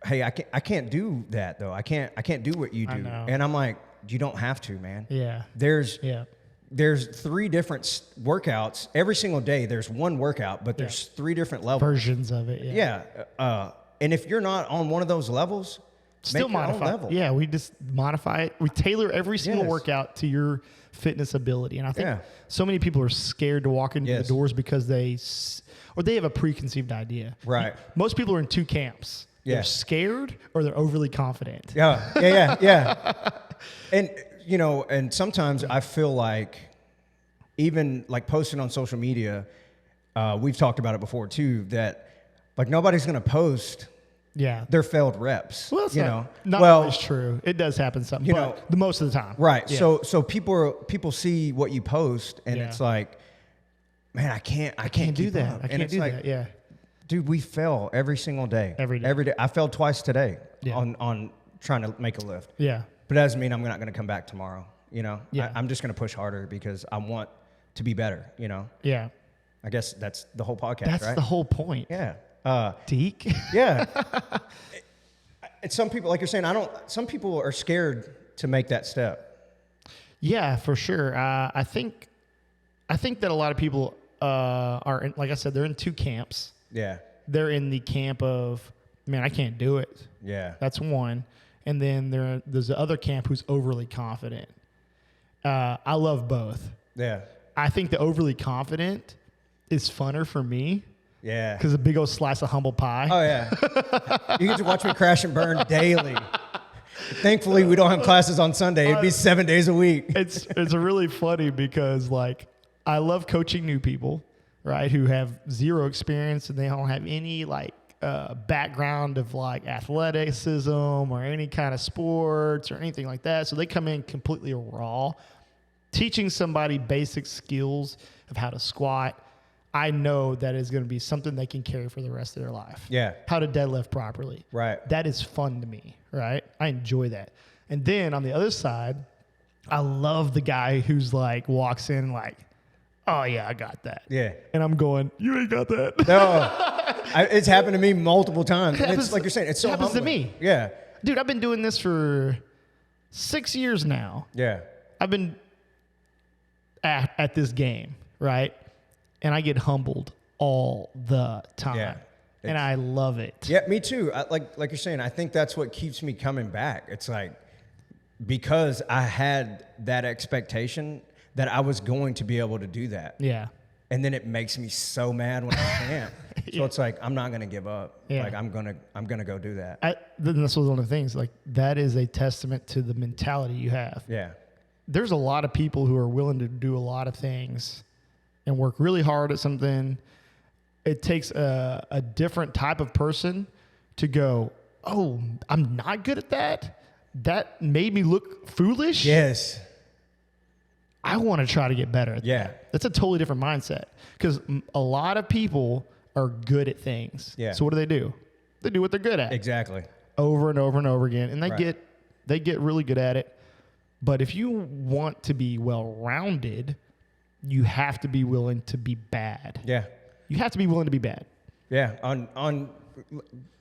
"Hey, I can't do that though. I can't do what you do." And I'm like, "You don't have to, man." Yeah. there's 3 different workouts every single day. There's one workout, but there's 3 different levels. Versions of it. Yeah. And if you're not on one of those levels, still modify. Yeah, we just modify it. We tailor every single workout to your fitness ability. And I think so many people are scared to walk into the doors because they have a preconceived idea. Right. Most people are in 2 camps. Yeah. They're scared or they're overly confident. Yeah. And, you know, and sometimes I feel like even like posting on social media, we've talked about it before too, that like nobody's going to post their failed reps. Well, that's you not always true. It does happen sometimes, you know, the most of the time. Right. Yeah. So people see what you post and it's like, man, I can't do that. I can't do that. Yeah. Dude, we fail every single day. Every day. I failed twice today on trying to make a lift. Yeah. But that doesn't mean I'm not going to come back tomorrow. You know, I'm just going to push harder because I want to be better, you know? Yeah. I guess that's the whole podcast, right? That's the whole point. Yeah. Deke? Yeah. And some people, like you're saying, some people are scared to make that step. Yeah, for sure. I think that a lot of people are, like I said, they're in 2 camps. Yeah. They're in the camp of, man, I can't do it. Yeah. That's one. And then there's the other camp who's overly confident. I love both. Yeah. I think the overly confident is funner for me. Yeah. Because a big old slice of humble pie. Oh, yeah. You get to watch me crash and burn daily. Thankfully, we don't have classes on Sunday. It'd be 7 days a week. It's really funny because, like, I love coaching new people, right, who have 0 experience and they don't have any, like, background of, like, athleticism or any kind of sports or anything like that. So they come in completely raw. Teaching somebody basic skills of how to squat, I know that is going to be something they can carry for the rest of their life. Yeah. How to deadlift properly. Right. That is fun to me, right? I enjoy that. And then on the other side, I love the guy who's like walks in like, oh yeah, I got that. Yeah. And I'm going, you ain't got that. No. It's happened to me multiple times. It's like you're saying, it's so happens humbling. to me. Yeah. Dude, I've been doing this for 6 years now. Yeah. I've been at this game, right? And I get humbled all the time. Yeah, and I love it. Yeah, me too. Like you're saying, I think that's what keeps me coming back. It's like, because I had that expectation that I was going to be able to do that. Yeah. And then it makes me so mad when I can't. So it's like, I'm not going to give up. Yeah. Like I'm going to go do that. Then that's one of the things, like that is a testament to the mentality you have. Yeah. There's a lot of people who are willing to do a lot of things and work really hard at something. It takes a different type of person to go, oh, I'm not good at that. That made me look foolish. Yes. I want to try to get better at that. That's a totally different mindset because a lot of people are good at things. Yeah. So what do? They do what they're good at. Exactly. Over and over and over again. And they get really good at it. But if you want to be well-rounded, you have to be willing to be bad. Yeah. You have to be willing to be bad. Yeah.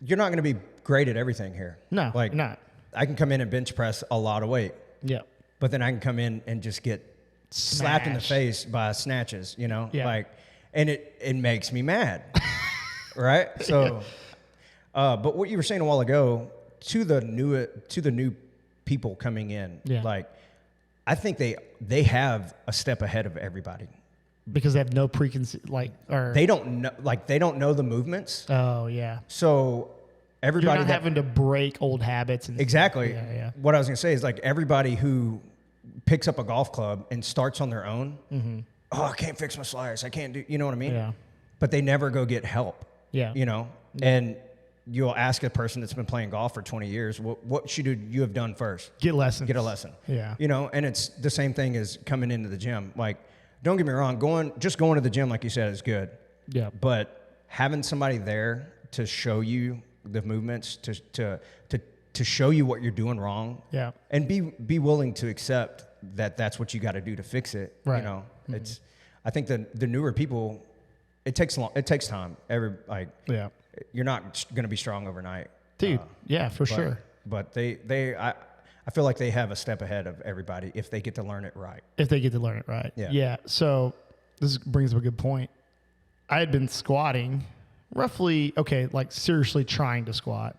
You're not going to be great at everything here. No, like not. I can come in and bench press a lot of weight. Yeah. But then I can come in and just get slapped in the face by snatches, you know? Yeah. Like, and it makes me mad. Right? So, but what you were saying a while ago to the new people coming in, like, I think they have a step ahead of everybody because they have no preconceived they don't know the movements. Oh yeah. So everybody you're not having to break old habits and exactly. Yeah. What I was gonna say is like everybody who picks up a golf club and starts on their own. Mm-hmm. Oh, I can't fix my sliders. I can't do. You know what I mean? Yeah. But they never go get help. Yeah. You know, and you'll ask a person that's been playing golf for 20 years, what should you have done first? Get lessons. Get a lesson. Yeah. You know, and it's the same thing as coming into the gym. Like, don't get me wrong, going to the gym, like you said, is good. Yeah. But having somebody there to show you the movements, to show you what you're doing wrong. Yeah. And be willing to accept that that's what you got to do to fix it. Right. You know, I think the newer people, it takes time. You're not going to be strong overnight. Dude, for sure. But I feel like they have a step ahead of everybody if they get to learn it right. If they get to learn it right. Yeah. So this brings up a good point. I had been squatting roughly, like seriously trying to squat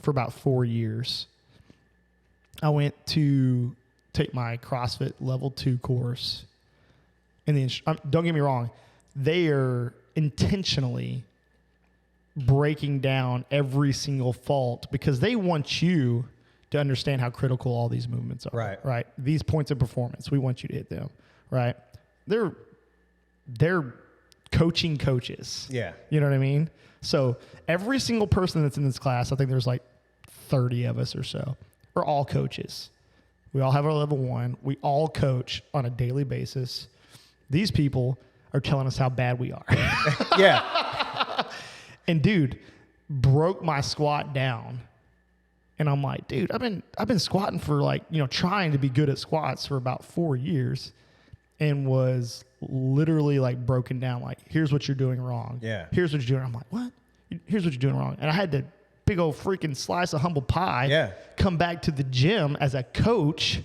for about 4 years. I went to take my CrossFit level 2 course. And don't get me wrong, they are intentionally breaking down every single fault because they want you to understand how critical all these movements are. Right. These points of performance, we want you to hit them. Right. They're coaching coaches. Yeah. You know what I mean? So every single person that's in this class, I think there's like 30 of us or so, we're all coaches. We all have our level 1. We all coach on a daily basis. These people are telling us how bad we are. Yeah. And dude, broke my squat down. And I'm like, dude, I've been squatting for like, trying to be good at squats for about 4 years, and was literally like broken down. Like, here's what you're doing wrong. Yeah. Here's what you're doing. I'm like, what? Here's what you're doing wrong. And I had to big old freaking slice of humble pie. Yeah. Come back to the gym as a coach.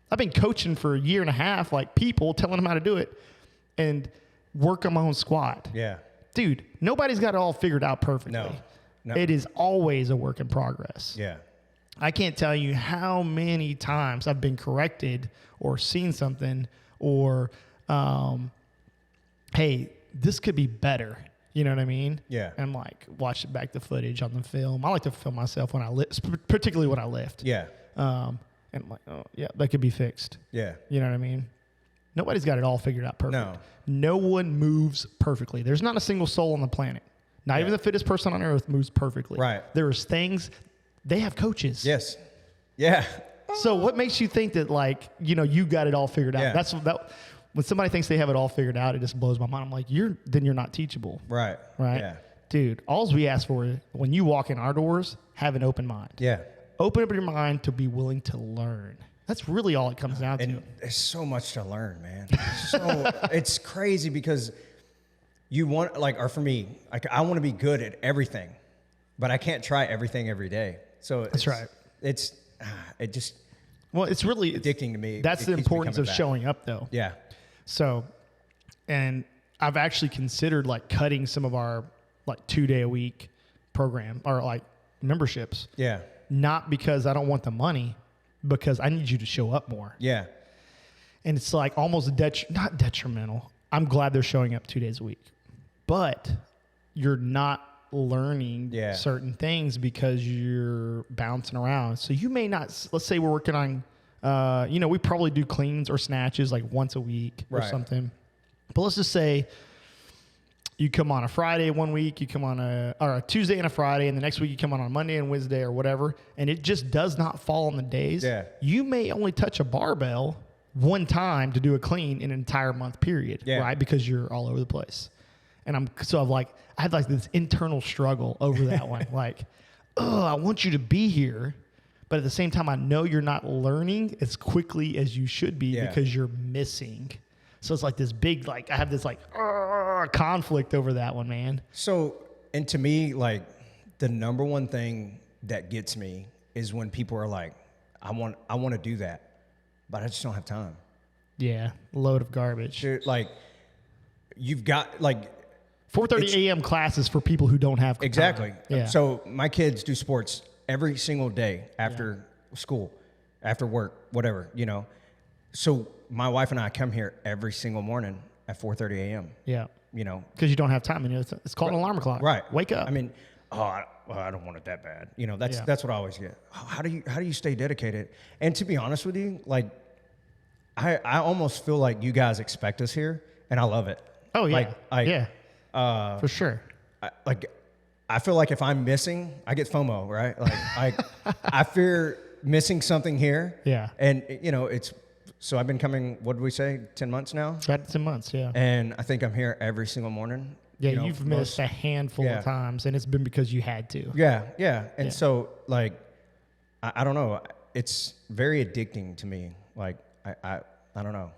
I've been coaching for a year and a half, like people telling them how to do it, and work on my own squat. Yeah. Dude, nobody's got it all figured out perfectly. No. It is always a work in progress. Yeah. I can't tell you how many times I've been corrected or seen something or, hey, this could be better. You know what I mean? Yeah. And like watch back the footage on the film. I like to film myself when I lift, particularly when I lift. Yeah. And I'm like, oh yeah, that could be fixed. Yeah. You know what I mean? Nobody's got it all figured out perfect. No one moves perfectly. There's not a single soul on the planet. Not even the fittest person on earth moves perfectly. Right. There's things, they have coaches. Yes. Yeah. So what makes you think that like, you got it all figured out? Yeah. When somebody thinks they have it all figured out, it just blows my mind. I'm like, then you're not teachable. Right. Yeah. Dude, all we ask for is when you walk in our doors, have an open mind. Yeah. Open up your mind to be willing to learn. That's really all it comes down to. There's so much to learn, man. It's crazy because you want, or for me, I want to be good at everything, but I can't try everything every day. So that's right. It's really addicting to me. That's the importance of showing up, though. Yeah. So, and I've actually considered like cutting some of our like 2-day-a-week program or like memberships. Yeah. Not because I don't want the money, because I need you to show up more. Yeah. And it's like almost not detrimental. I'm glad they're showing up 2 days a week, but you're not learning certain things because you're bouncing around. So you may not, let's say we're working on, we probably do cleans or snatches like once a week or something. But let's just say you come on a Friday one week, you come on a Tuesday and a Friday, and the next week you come on a Monday and Wednesday or whatever, and it just does not fall on the days. Yeah. You may only touch a barbell one time to do a clean in an entire month period, right? Because you're all over the place. And I had like this internal struggle over that one. Like, I want you to be here, but at the same time, I know you're not learning as quickly as you should be because you're missing. So it's like this big, I have this conflict over that one, man. So, and to me, the number one thing that gets me is when people are like, I want to do that, but I just don't have time. Yeah. Load of garbage. Dude, you've got 4:30 a.m. classes for people who don't have time. Exactly. Yeah. So my kids do sports every single day after school, after work, whatever, So my wife and I come here every single morning at 4:30 a.m. Yeah. Because you don't have time. It's called an alarm clock. Right. Wake up. I mean, I don't want it that bad. That's what I always get. How do you stay dedicated? And to be honest with you, I almost feel like you guys expect us here, and I love it. Oh yeah. For sure. I feel like if I'm missing, I get FOMO, right? I fear missing something here. Yeah. And so I've been coming, what did we say, 10 months now? Right, 10 months, yeah. And I think I'm here every single morning. Yeah, you've missed a handful of times, and it's been because you had to. Yeah. And so, I don't know. It's very addicting to me. I don't know.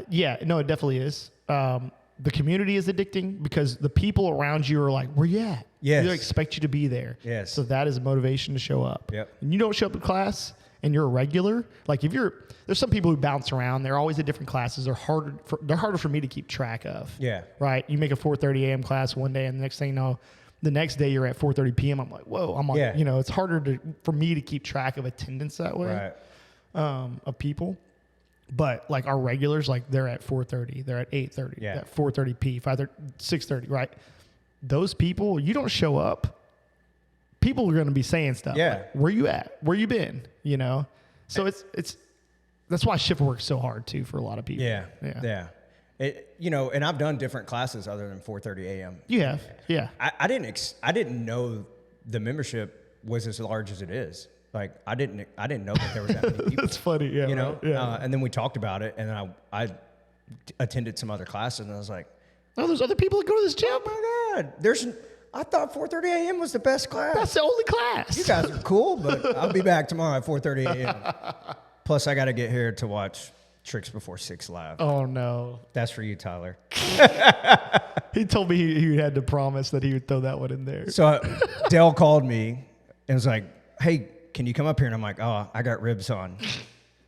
Yeah, no, it definitely is. The community is addicting because the people around you are like, where you at? Yes. They expect you to be there. Yes. So that is a motivation to show up. Yep. And you don't show up to class, and you're a regular, like there's some people who bounce around. They're always at different classes. They're harder for me to keep track of. Yeah. Right. You make a 4:30 a.m. class one day, and the next thing you know, the next day you're at 4:30 p.m. I'm like, whoa, I'm on. Yeah. You know, it's harder for me to keep track of attendance that way. Right. Of people. But like our regulars, like they're at 4:30, they're at 8:30, at 4:30 p, 5:30, 6:30, right? Those people, you don't show up, people are going to be saying stuff. Yeah. Like, where you at? Where you been? You know? So it's that's why shift work's so hard too for a lot of people. Yeah. You know, and I've done different classes other than 4:30 a.m. You have, yeah. I didn't know the membership was as large as it is. Like I didn't know that there was that many people. That's funny, yeah. You know, right? Yeah. And then we talked about it, and then I attended some other classes, and I was like, oh, there's other people that go to this gym. Oh my God, I thought 4:30 a.m. was the best class. That's the only class. You guys are cool, but I'll be back tomorrow at 4:30 a.m. Plus, I got to get here to watch Tricks Before 6 live. Oh no, that's for you, Tyler. He told me he had to promise that he would throw that one in there. So Dale called me and was like, "Hey, can you come up here?" And I'm like, "Oh, I got ribs on."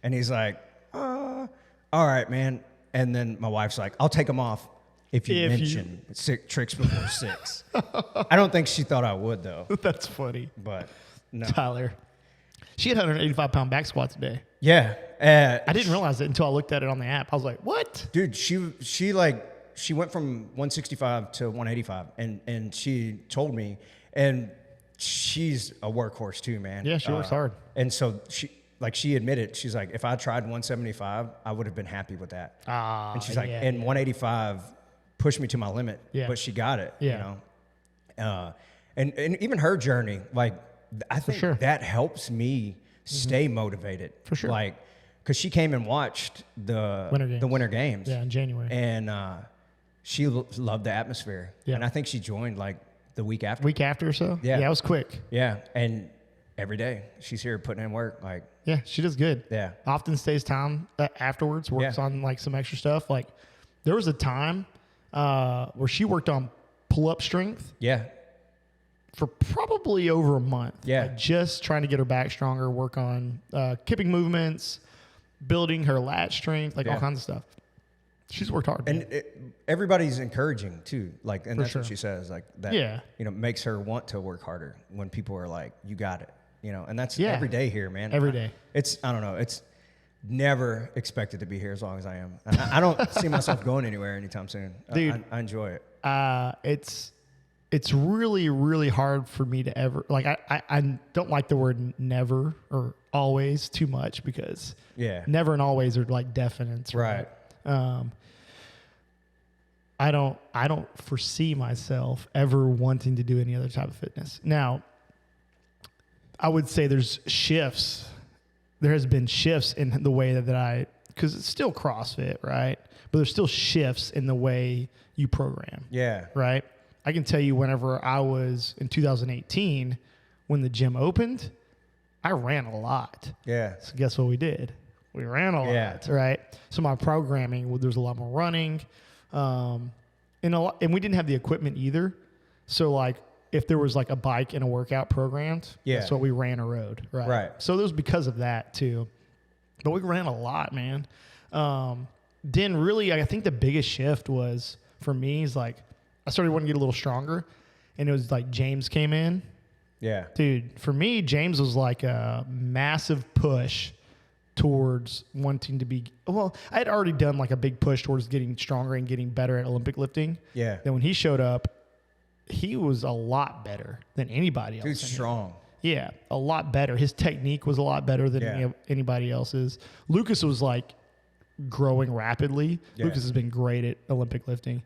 And he's like, "All right, man." And then my wife's like, "I'll take them off if you mention Tricks Before 6. I don't think she thought I would, though. That's funny. But no. Tyler. She had 185-pound back squat today. Yeah. I didn't realize it until I looked at it on the app. I was like, what? Dude, she went from 165 to 185, and she told me, and she's a workhorse too, man. Yeah, she works hard. And so she admitted, she's like, if I tried 175, I would have been happy with that. And she's like, 185 pushed me to my limit, but she got it, you know? And even her journey, like, I think that helps me stay motivated. For sure. Like, because she came and watched the Winter Games. Yeah, in January. And she loved the atmosphere. Yeah. And I think she joined, like, the week after. Week after or so? Yeah. Yeah, it was quick. Yeah. And every day she's here putting in work. Like, yeah, she does good. Yeah. Often stays time afterwards, works on, like, some extra stuff. Like, there was a time where she worked on pull-up strength. Yeah. For probably over a month. Yeah. Like just trying to get her back stronger, work on kipping movements, building her lat strength, like all kinds of stuff. She's worked hard. And everybody's encouraging too. Like, and that's what she says, like that, you know, makes her want to work harder when people are like, you got it, you know, and that's every day here, man. Every day. I don't know. It's never expected to be here as long as I am. And I don't see myself going anywhere anytime soon. Dude, I enjoy it. It's really, really hard for me to ever, like, I don't like the word never or always too much because never and always are like definites. Right. I don't foresee myself ever wanting to do any other type of fitness. Now, I would say there's shifts. There has been shifts in the way that because it's still CrossFit, right? But there's still shifts in the way you program. Yeah. Right? I can tell you whenever I was in 2018, when the gym opened, I ran a lot. Yeah. So guess what we did? We ran a lot, right? So my programming, there's a lot more running, and we didn't have the equipment either. So like, if there was like a bike and a workout programmed, that's what we ran a road, right? Right. So it was because of that too. But we ran a lot, man. Then really, I think the biggest shift was for me is like, I started wanting to get a little stronger, and it was like James came in. Yeah. Dude, for me, James was like a massive push towards wanting to be, well, I had already done like a big push towards getting stronger and getting better at Olympic lifting. Yeah. Then when he showed up, he was a lot better than anybody else. Dude's strong. Yeah, a lot better. His technique was a lot better than anybody else's. Lucas was like growing rapidly. Yeah. Lucas has been great at Olympic lifting.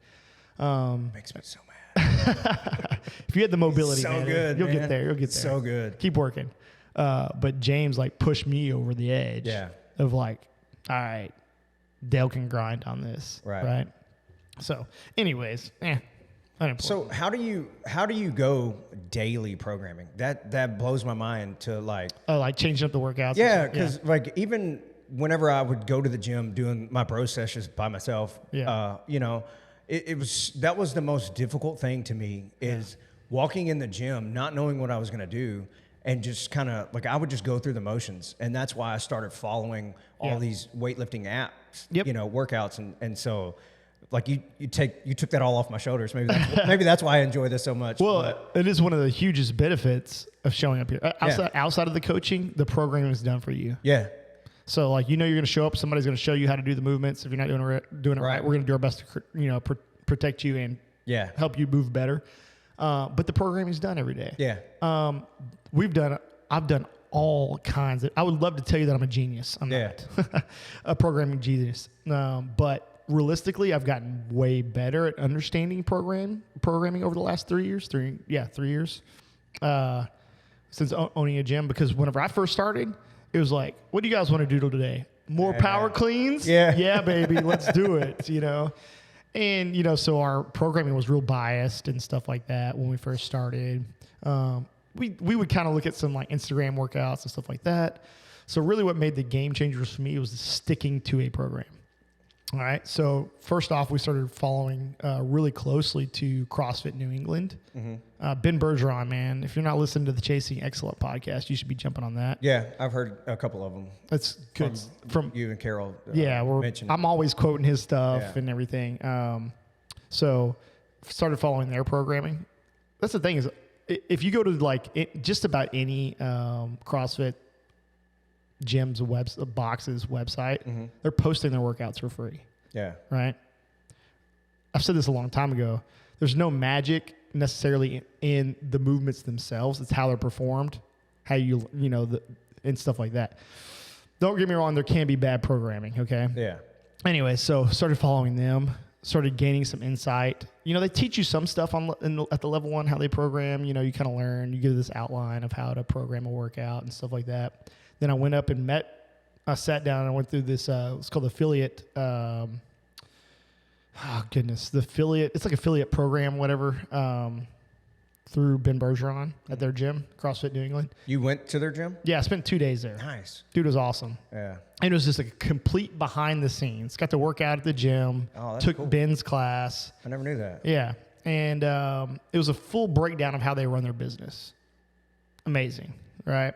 Makes me so mad. If you had the mobility, so man, good, you'll get there. You'll get there. So good. Keep working. But James like pushed me over the edge. Yeah. Of like, all right, Dale can grind on this. Right. So, anyways, So how do you go daily programming? That blows my mind to like. Oh, like changing up the workouts. Yeah, because like even whenever I would go to the gym doing my bro sessions by myself, you know. That was the most difficult thing to me is walking in the gym, not knowing what I was going to do and just kind of like I would just go through the motions, and that's why I started following all these weightlifting apps, workouts, and so like you took that all off my shoulders. Maybe that's why I enjoy this so much. Well, it is one of the hugest benefits of showing up here. Outside of the coaching, the programming is done for you. Yeah. So like you're going to show up, somebody's going to show you how to do the movements. If you're not doing it right, we're going to do our best to protect you and help you move better. But the programming is done every day. Yeah. I've done all kinds of. I would love to tell you that I'm a genius. I'm not a programming genius. But realistically, I've gotten way better at understanding programming over the last 3 years. 3 years since owning a gym. Because whenever I first started, it was like, what do you guys want to do today? More power cleans? Yeah, baby, let's do it, And, so our programming was real biased and stuff like that when we first started. We would kind of look at some like Instagram workouts and stuff like that. So really what made the game changers for me was sticking to a program. All right. So first off, we started following really closely to CrossFit New England. Ben Bergeron, man, if you're not listening to the Chasing Excellent podcast, you should be jumping on that. Yeah, I've heard a couple of them. That's good. From you and Carol. I'm always quoting his stuff and everything. So started following their programming. That's the thing is, if you go to just about any CrossFit gym's box's website, they're posting their workouts for free. Yeah. Right. I've said this a long time ago. There's no magic necessarily in the movements themselves. It's how they're performed, how and stuff like that. Don't get me wrong. There can be bad programming. Okay. Yeah. Anyway, so started following them, started gaining some insight. They teach you some stuff at the level 1, how they program. You kind of learn. You get this outline of how to program a workout and stuff like that. Then I went up and sat down and I went through this, it's called affiliate, the affiliate, it's like affiliate program, whatever, through Ben Bergeron at their gym, CrossFit New England. You went to their gym? Yeah, I spent 2 days there. Nice. Dude was awesome. Yeah. And it was just like a complete behind the scenes. Got to work out at the gym, took cool. Ben's class. I never knew that. Yeah. And it was a full breakdown of how they run their business. Amazing, right?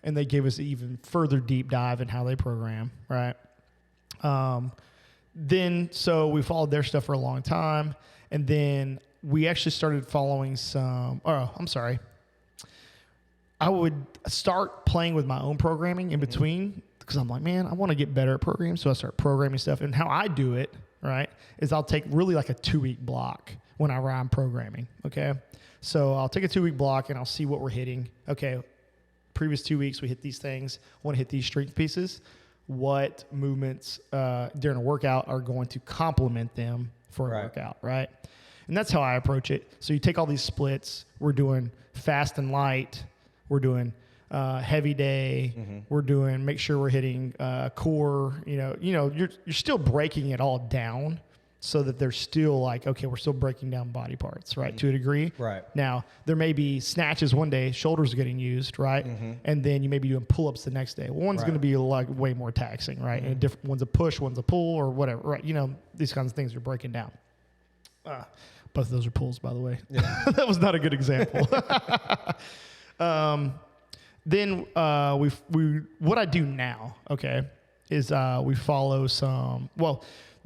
And they gave us an even further deep dive in how they program, right? Then, so we followed their stuff for a long time. And then we actually started following I would start playing with my own programming in between because I'm like, man, I want to get better at programming. So I start programming stuff. And how I do it, right, is I'll take really like a 2-week block whenever I'm programming, okay? So I'll take a 2-week block and I'll see what we're hitting. Okay, previous 2 weeks, we hit these things. I want to hit these strength pieces. What movements during a workout are going to complement them for a workout, right? And that's how I approach it. So you take all these splits. We're doing fast and light. We're doing heavy day. We're doing make sure we're hitting core. You're still breaking it all down so that they're still like, okay, we're still breaking down body parts, right, to a degree. Right. Now, there may be snatches one day, shoulders are getting used, right? And then you may be doing pull-ups the next day. Well, one's going to be like way more taxing, right? And different one's a push, one's a pull or whatever, right? These kinds of things you're breaking down. Both of those are pulls, by the way. Yeah. That was not a good example. Then what I do now, okay, is we follow some,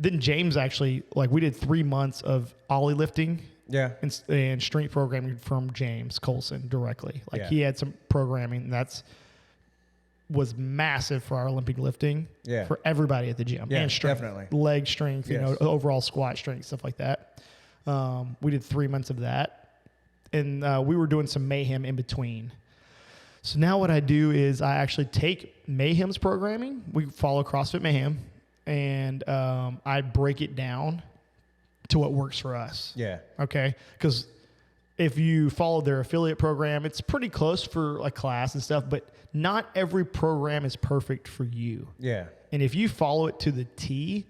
then James actually, we did 3 months of Ollie lifting and strength programming from James Colson directly. He had some programming was massive for our Olympic lifting for everybody at the gym. Yeah, and strength, definitely. leg strength, overall squat strength, stuff like that. We did 3 months of that. And we were doing some Mayhem in between. So now what I do is I actually take Mayhem's programming. We follow CrossFit Mayhem. And I break it down to what works for us. Yeah. Okay? Because if you follow their affiliate program, it's pretty close for a class and stuff, but not every program is perfect for you. Yeah. And if you follow it to the T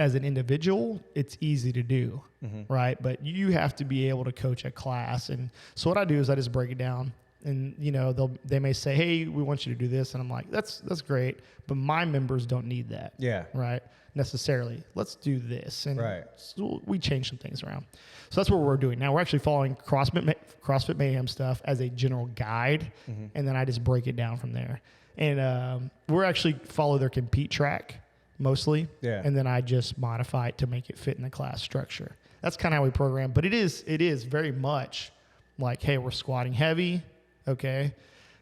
as an individual, it's easy to do, right? But you have to be able to coach a class. And so what I do is I just break it down. And, they may say, hey, we want you to do this. And I'm like, that's great. But my members don't need that. Yeah. Right. Necessarily. Let's do this. And right. So we change some things around. So that's what we're doing. Now we're actually following CrossFit Mayhem stuff as a general guide. Mm-hmm. And then I just break it down from there. And we're actually follow their compete track mostly. Yeah. And then I just modify it to make it fit in the class structure. That's kind of how we program. But it is very much like, hey, we're squatting heavy. Okay.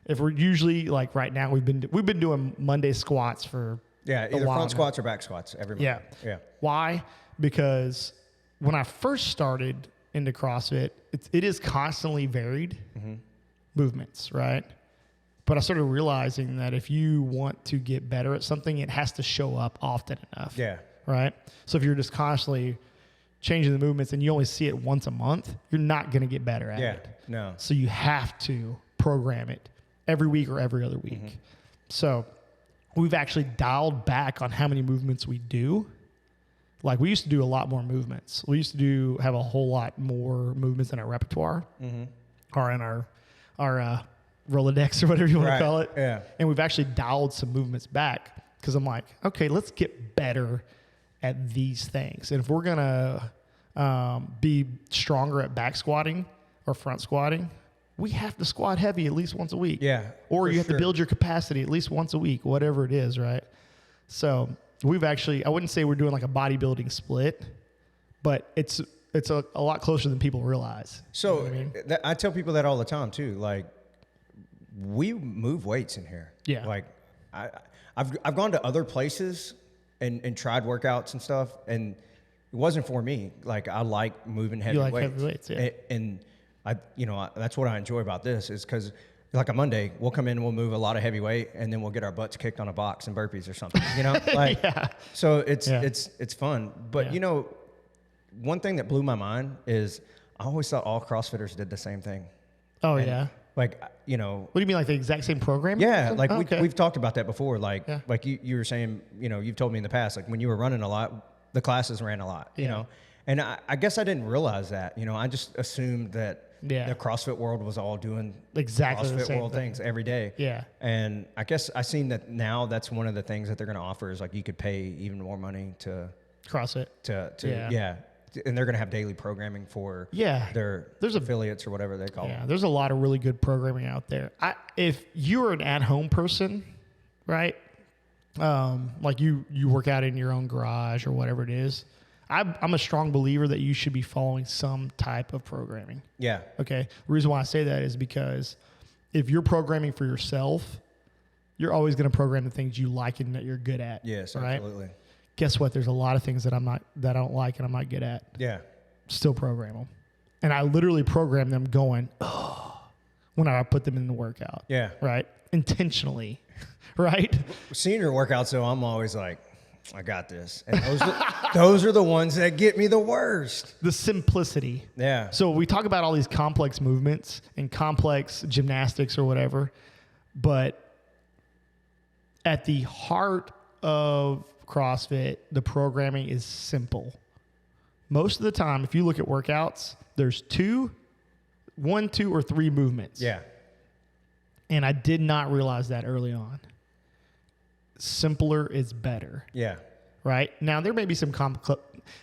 If we're usually like right now, we've been doing Monday squats for either front squats or back squats every month. Yeah. Why? Because when I first started into CrossFit, it is constantly varied movements, right? But I started realizing that if you want to get better at something, it has to show up often enough. Yeah. Right? So if you're just constantly changing the movements and you only see it once a month, you're not going to get better at it. No. So you have to program it every week or every other week. So we've actually dialed back on how many movements we do. Like we used to do a lot more movements. We used to have a whole lot more movements in our repertoire or in our Rolodex or whatever you want to call it. Yeah. And we've actually dialed some movements back because I'm like, okay, let's get better at these things. And if we're going to be stronger at back squatting or front squatting, we have to squat heavy at least once a week. Yeah. Or you have to build your capacity at least once a week, whatever it is, right? So we've actually, I wouldn't say we're doing like a bodybuilding split, but it's a lot closer than people realize. So you know what I mean? I tell people that all the time too. Like we move weights in here. Yeah. Like I've gone to other places and tried workouts and stuff, and it wasn't for me. Like I like moving heavy weights. Heavy weights, yeah. And that's what I enjoy about this is because like a Monday, we'll come in, we'll move a lot of heavy weight, and then we'll get our butts kicked on a box and burpees or something, like, so it's fun. But one thing that blew my mind is I always thought all CrossFitters did the same thing. Oh, and yeah. Like, what do you mean? Like the exact same program? Yeah. Like we've talked about that before. Like, like you were saying, you've told me in the past, like when you were running a lot, the classes ran a lot, and I guess I didn't realize that, I just assumed that the CrossFit world was all doing exactly CrossFit the same world things every day. Yeah. And I guess I seen that now that's one of the things that they're going to offer is like you could pay even more money to CrossFit. And they're going to have daily programming for their affiliates or whatever they call them. Yeah, there's a lot of really good programming out there. If you're an at-home person, right, like you work out in your own garage or whatever it is, I'm a strong believer that you should be following some type of programming. Yeah. Okay. The reason why I say that is because if you're programming for yourself, you're always going to program the things you like and that you're good at. Yes, right? absolutely. Guess what? There's a lot of things that I don't like and I'm not good at. Yeah. Still program them. And I literally program them going, when I put them in the workout. Yeah. Right? Intentionally. Right? Senior workouts, though, I'm always like, I got this. And those are the ones that get me the worst. The simplicity. Yeah. So we talk about all these complex movements and complex gymnastics or whatever, but at the heart of CrossFit, the programming is simple. Most of the time, if you look at workouts, there's 1, 2, or 3 movements. Yeah. And I did not realize that early on. Simpler is better. Yeah. Right? Now, there may be some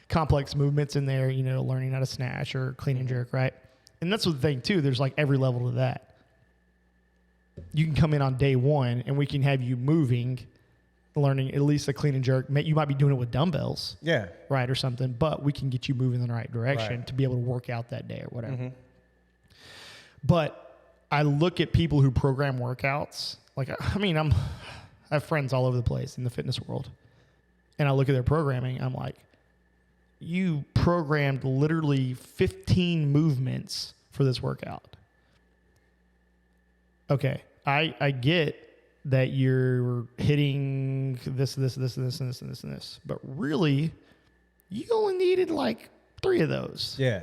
complex movements in there, learning how to snatch or clean and jerk, right? And that's the thing, too. There's like every level to that. You can come in on day 1 and we can have you moving, learning at least a clean and jerk. You might be doing it with dumbbells. Yeah. Right, or something, but we can get you moving in the right direction to be able to work out that day or whatever. Mm-hmm. But I look at people who program workouts. Like, I have friends all over the place in the fitness world. And I look at their programming. I'm like, you programmed literally 15 movements for this workout. Okay. I get that you're hitting this, and this. But really, you only needed like 3 of those. Yeah.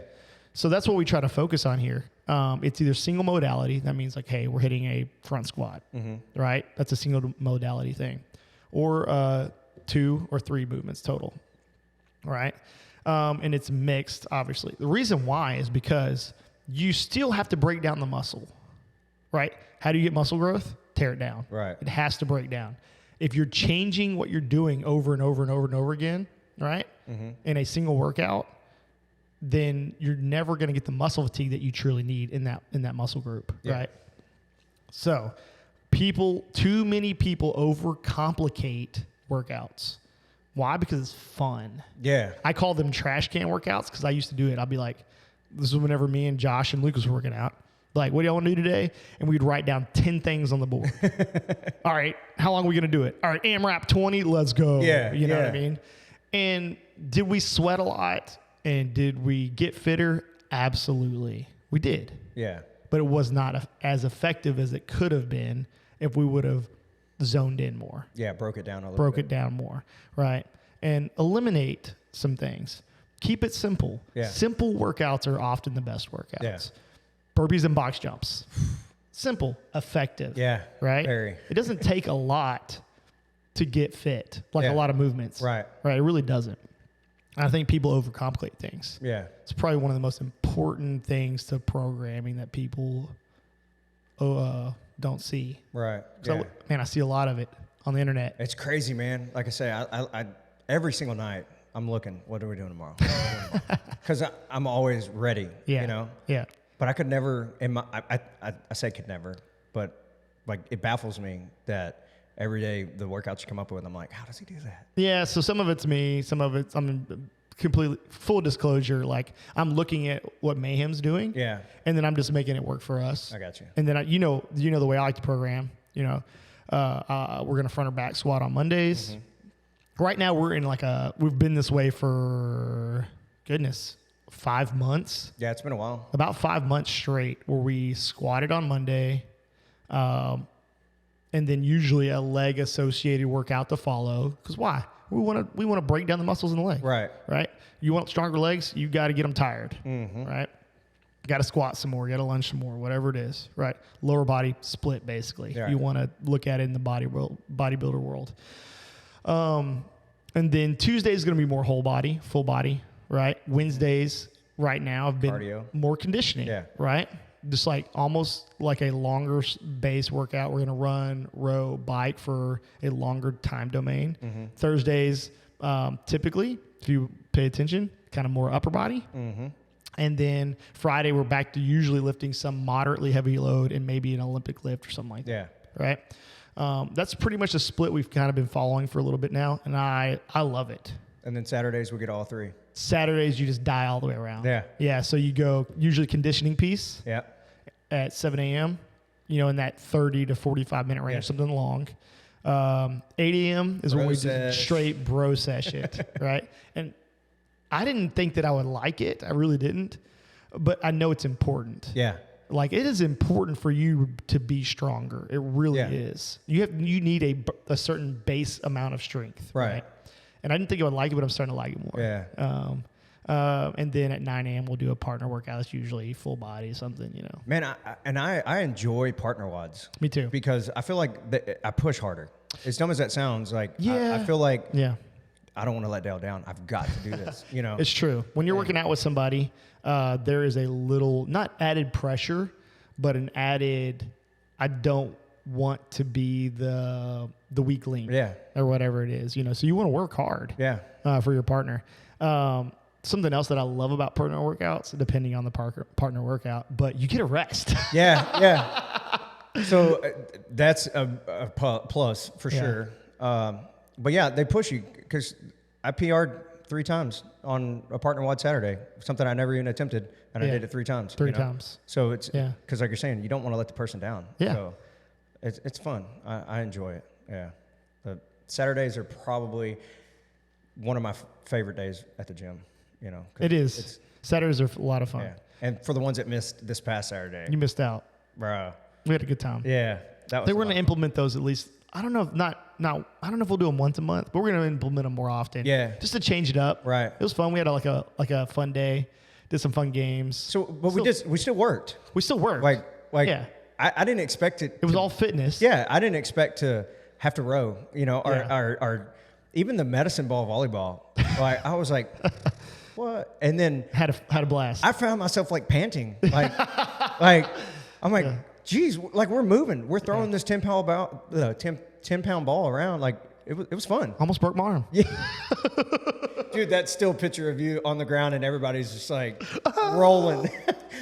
So that's what we try to focus on here. It's either single modality. That means like, hey, we're hitting a front squat, right? That's a single modality thing. Or 2 or 3 movements total, right? And it's mixed, obviously. The reason why is because you still have to break down the muscle, right? How do you get muscle growth? Tear it down. Right. It has to break down. If you're changing what you're doing over and over and over and over again, right, in a single workout, then you're never going to get the muscle fatigue that you truly need in that muscle group, right? So too many people overcomplicate workouts. Why? Because it's fun. Yeah. I call them trash can workouts because I used to do it. I'd be like, this is whenever me and Josh and Lucas were working out. Like, what do y'all want to do today? And we'd write down 10 things on the board. All right, how long are we going to do it? All right, AMRAP 20, let's go. Yeah. You know what I mean? And did we sweat a lot? And did we get fitter? Absolutely. We did. Yeah. But it was not as effective as it could have been if we would have zoned in more. Yeah, broke it down a little bit. Broke it down more, right? And eliminate some things. Keep it simple. Yeah. Simple workouts are often the best workouts. Yeah. Burpees and box jumps. Simple, effective. Yeah. Right? Very. It doesn't take a lot to get fit, like a lot of movements. Right. Right. It really doesn't. I think people overcomplicate things. Yeah. It's probably one of the most important things to programming that people don't see. Right. So, man, I see a lot of it on the internet. It's crazy, man. Like I say, I every single night I'm looking, what are we doing tomorrow? Because I'm always ready, you know? Yeah. But I could never, I say could never, but like it baffles me that every day the workouts you come up with, I'm like, how does he do that? Yeah, so some of it's me, some of it's, completely, full disclosure, like I'm looking at what Mayhem's doing. Yeah. And then I'm just making it work for us. I got you. And then, you know the way I like to program, we're going to front or back squat on Mondays. Mm-hmm. Right now we're in we've been this way for, 5 months. Yeah, it's been a while. About 5 months straight where we squatted on Monday. And then usually a leg associated workout to follow. Because why? We want to break down the muscles in the leg. Right. Right. You want stronger legs, you got to get them tired. Mm-hmm. Right. Got to squat some more, got to lunge some more, whatever it is. Right. Lower body split, basically. Yeah. You want to look at it in the bodybuilder world. And then Tuesday is going to be more whole body, full body. Right. Wednesdays right now have been cardio. More conditioning. Yeah. Right. Just like almost like a longer base workout. We're going to run, row, bike for a longer time domain. Mm-hmm. Thursdays, typically, if you pay attention, kind of more upper body. Mm-hmm. And then Friday, we're back to usually lifting some moderately heavy load and maybe an Olympic lift or something like that. Right. That's pretty much a split we've kind of been following for a little bit now. And I love it. And then Saturdays, we get all three. Saturdays, you just die all the way around. Yeah. Yeah. So you go usually conditioning piece. Yeah. At 7 a.m., in that 30 to 45 minute range, something long. 8 a.m. is when we do straight bro sesh it, right? And I didn't think that I would like it. I really didn't. But I know it's important. Yeah. Like, it is important for you to be stronger. It really is. You need a certain base amount of strength. Right. And I didn't think I would like it, but I'm starting to like it more. Yeah. And then at 9 a.m. we'll do a partner workout. It's usually full body, something, Man, I enjoy partner WODs. Me too. Because I feel like I push harder. As dumb as that sounds, like I feel like I don't want to let Dale down. I've got to do this. It's true. When you're working out with somebody, there is a little not added pressure, but an added I don't want to be the weak link, or whatever it is. So you want to work hard, for your partner. Something else that I love about partner workouts, depending on the partner workout, but you get a rest. Yeah. So that's a plus for sure. But yeah, they push you because I PR'd 3 times on a partner WOD Saturday, something I never even attempted, and I did it 3 times. 3 times. So it's because, like you're saying, you don't want to let the person down. Yeah. So it's fun. I enjoy it. Yeah. The Saturdays are probably one of my favorite days at the gym. It is. Saturdays are a lot of fun. Yeah. And for the ones that missed this past Saturday, you missed out, bro. We had a good time. Yeah, they were going to implement those at least. I don't know if I don't know if we'll do them once a month, but we're going to implement them more often. Yeah, just to change it up. Right. It was fun. We had like a fun day. Did some fun games. So, but we still worked. We still worked. Like yeah. I didn't expect it. It was all fitness. Yeah, I didn't expect to have to row. Or even the medicine ball volleyball. Like I was like. What? And then had a blast. I found myself like panting, like I'm like, geez, like we're moving. We're throwing this 10-pound ball around. Like it was fun. Almost broke my arm. Yeah. Dude, that still picture of you on the ground and everybody's just like rolling.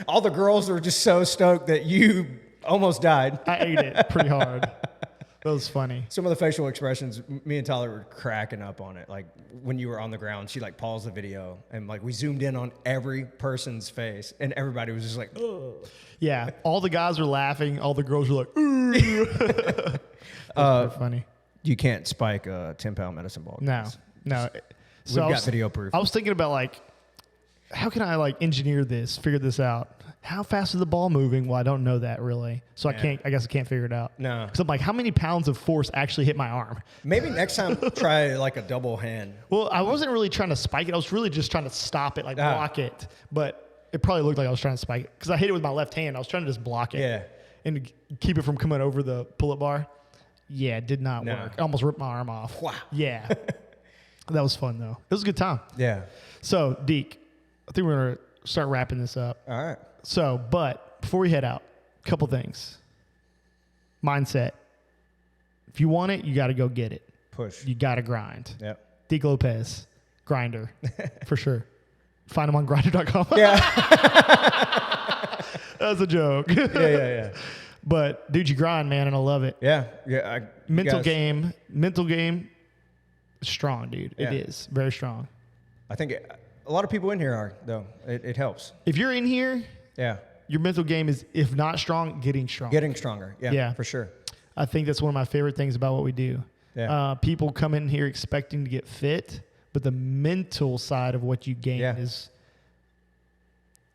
All the girls were just so stoked that you almost died. I ate it pretty hard. That was funny. Some of the facial expressions, me and Tyler were cracking up on it. Like when you were on the ground, she like paused the video and like we zoomed in on every person's face and everybody was just like, oh. Yeah. All the guys were laughing. All the girls were like, ooh. Funny. You can't spike a 10-pound medicine ball. No. So we've got video proof. I was thinking about like, how can I like engineer this, figure this out? How fast is the ball moving? Well, I don't know that really. So I guess I can't figure it out. No. Because I'm like, how many pounds of force actually hit my arm? Maybe next time try like a double hand. Well, I wasn't really trying to spike it. I was really just trying to stop it, like block it. But it probably looked like I was trying to spike it because I hit it with my left hand. I was trying to just block it. Yeah. And keep it from coming over the pull-up bar. Yeah, it did not work. I almost ripped my arm off. Wow. Yeah. That was fun, though. It was a good time. Yeah. So, Deke, I think we're going to start wrapping this up. All right. So, but before we head out, a couple things. Mindset. If you want it, you got to go get it. Push. You got to grind. Yep. Deke Lopez, grinder, for sure. Find him on grinder.com. Yeah. That's a joke. Yeah. But, dude, you grind, man, and I love it. Yeah. Mental game, strong, dude. Yeah. It is very strong. I think a lot of people in here are, though. It helps. If you're in here, your mental game is, if not strong, getting strong. Getting stronger. Yeah, for sure. I think that's one of my favorite things about what we do. Yeah. People come in here expecting to get fit, but the mental side of what you gain is,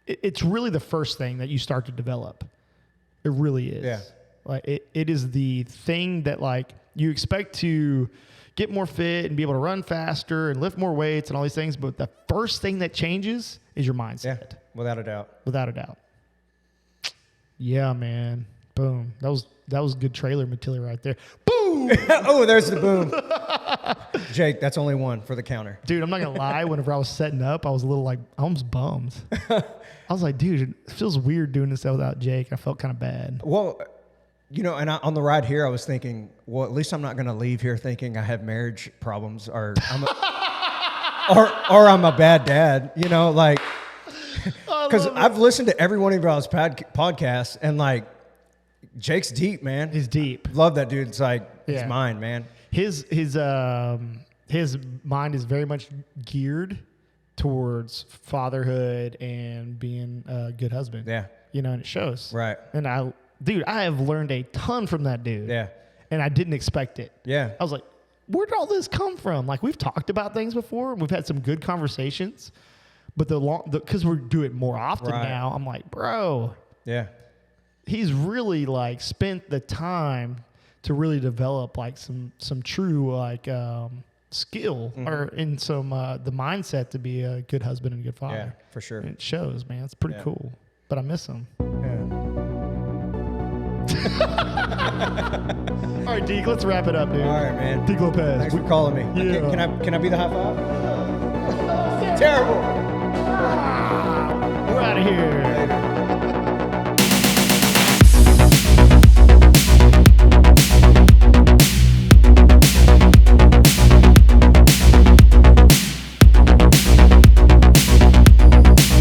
it's really the first thing that you start to develop. It really is. Yeah. Like it is the thing that like you expect to get more fit and be able to run faster and lift more weights and all these things. But the first thing that changes is your mindset. Yeah, without a doubt. Without a doubt. Yeah, man. Boom. That was good trailer material right there. Boom. Oh, there's the boom. Jake, that's only one for the counter. Dude, I'm not going to lie. Whenever I was setting up, I was a little like, I almost bummed. I was like, dude, it feels weird doing this without Jake. I felt kind of bad. Well, you know, and on the ride here, I was thinking, well, at least I'm not going to leave here thinking I have marriage problems or I'm a bad dad, you know, like, because I've listened to every one of y'all's podcasts and like, Jake's deep, man. He's deep. Love that dude. It's like, he's mine, man. His mind is very much geared towards fatherhood and being a good husband. Yeah. You know, and it shows. Right. And I have learned a ton from that dude. Yeah. And I didn't expect it. Yeah. I was like, where did all this come from? Like, we've talked about things before and we've had some good conversations, but because we do it more often now, I'm like, bro. Yeah. He's really like spent the time to really develop like some true like skill or in some the mindset to be a good husband and a good father. Yeah, for sure. And it shows, man. It's pretty cool. But I miss him. Yeah. All right, Deke, let's wrap it up, dude. All right, man. Deke Lopez. Thanks for calling me. Yeah. Can I be the high five? Terrible. We're out of here.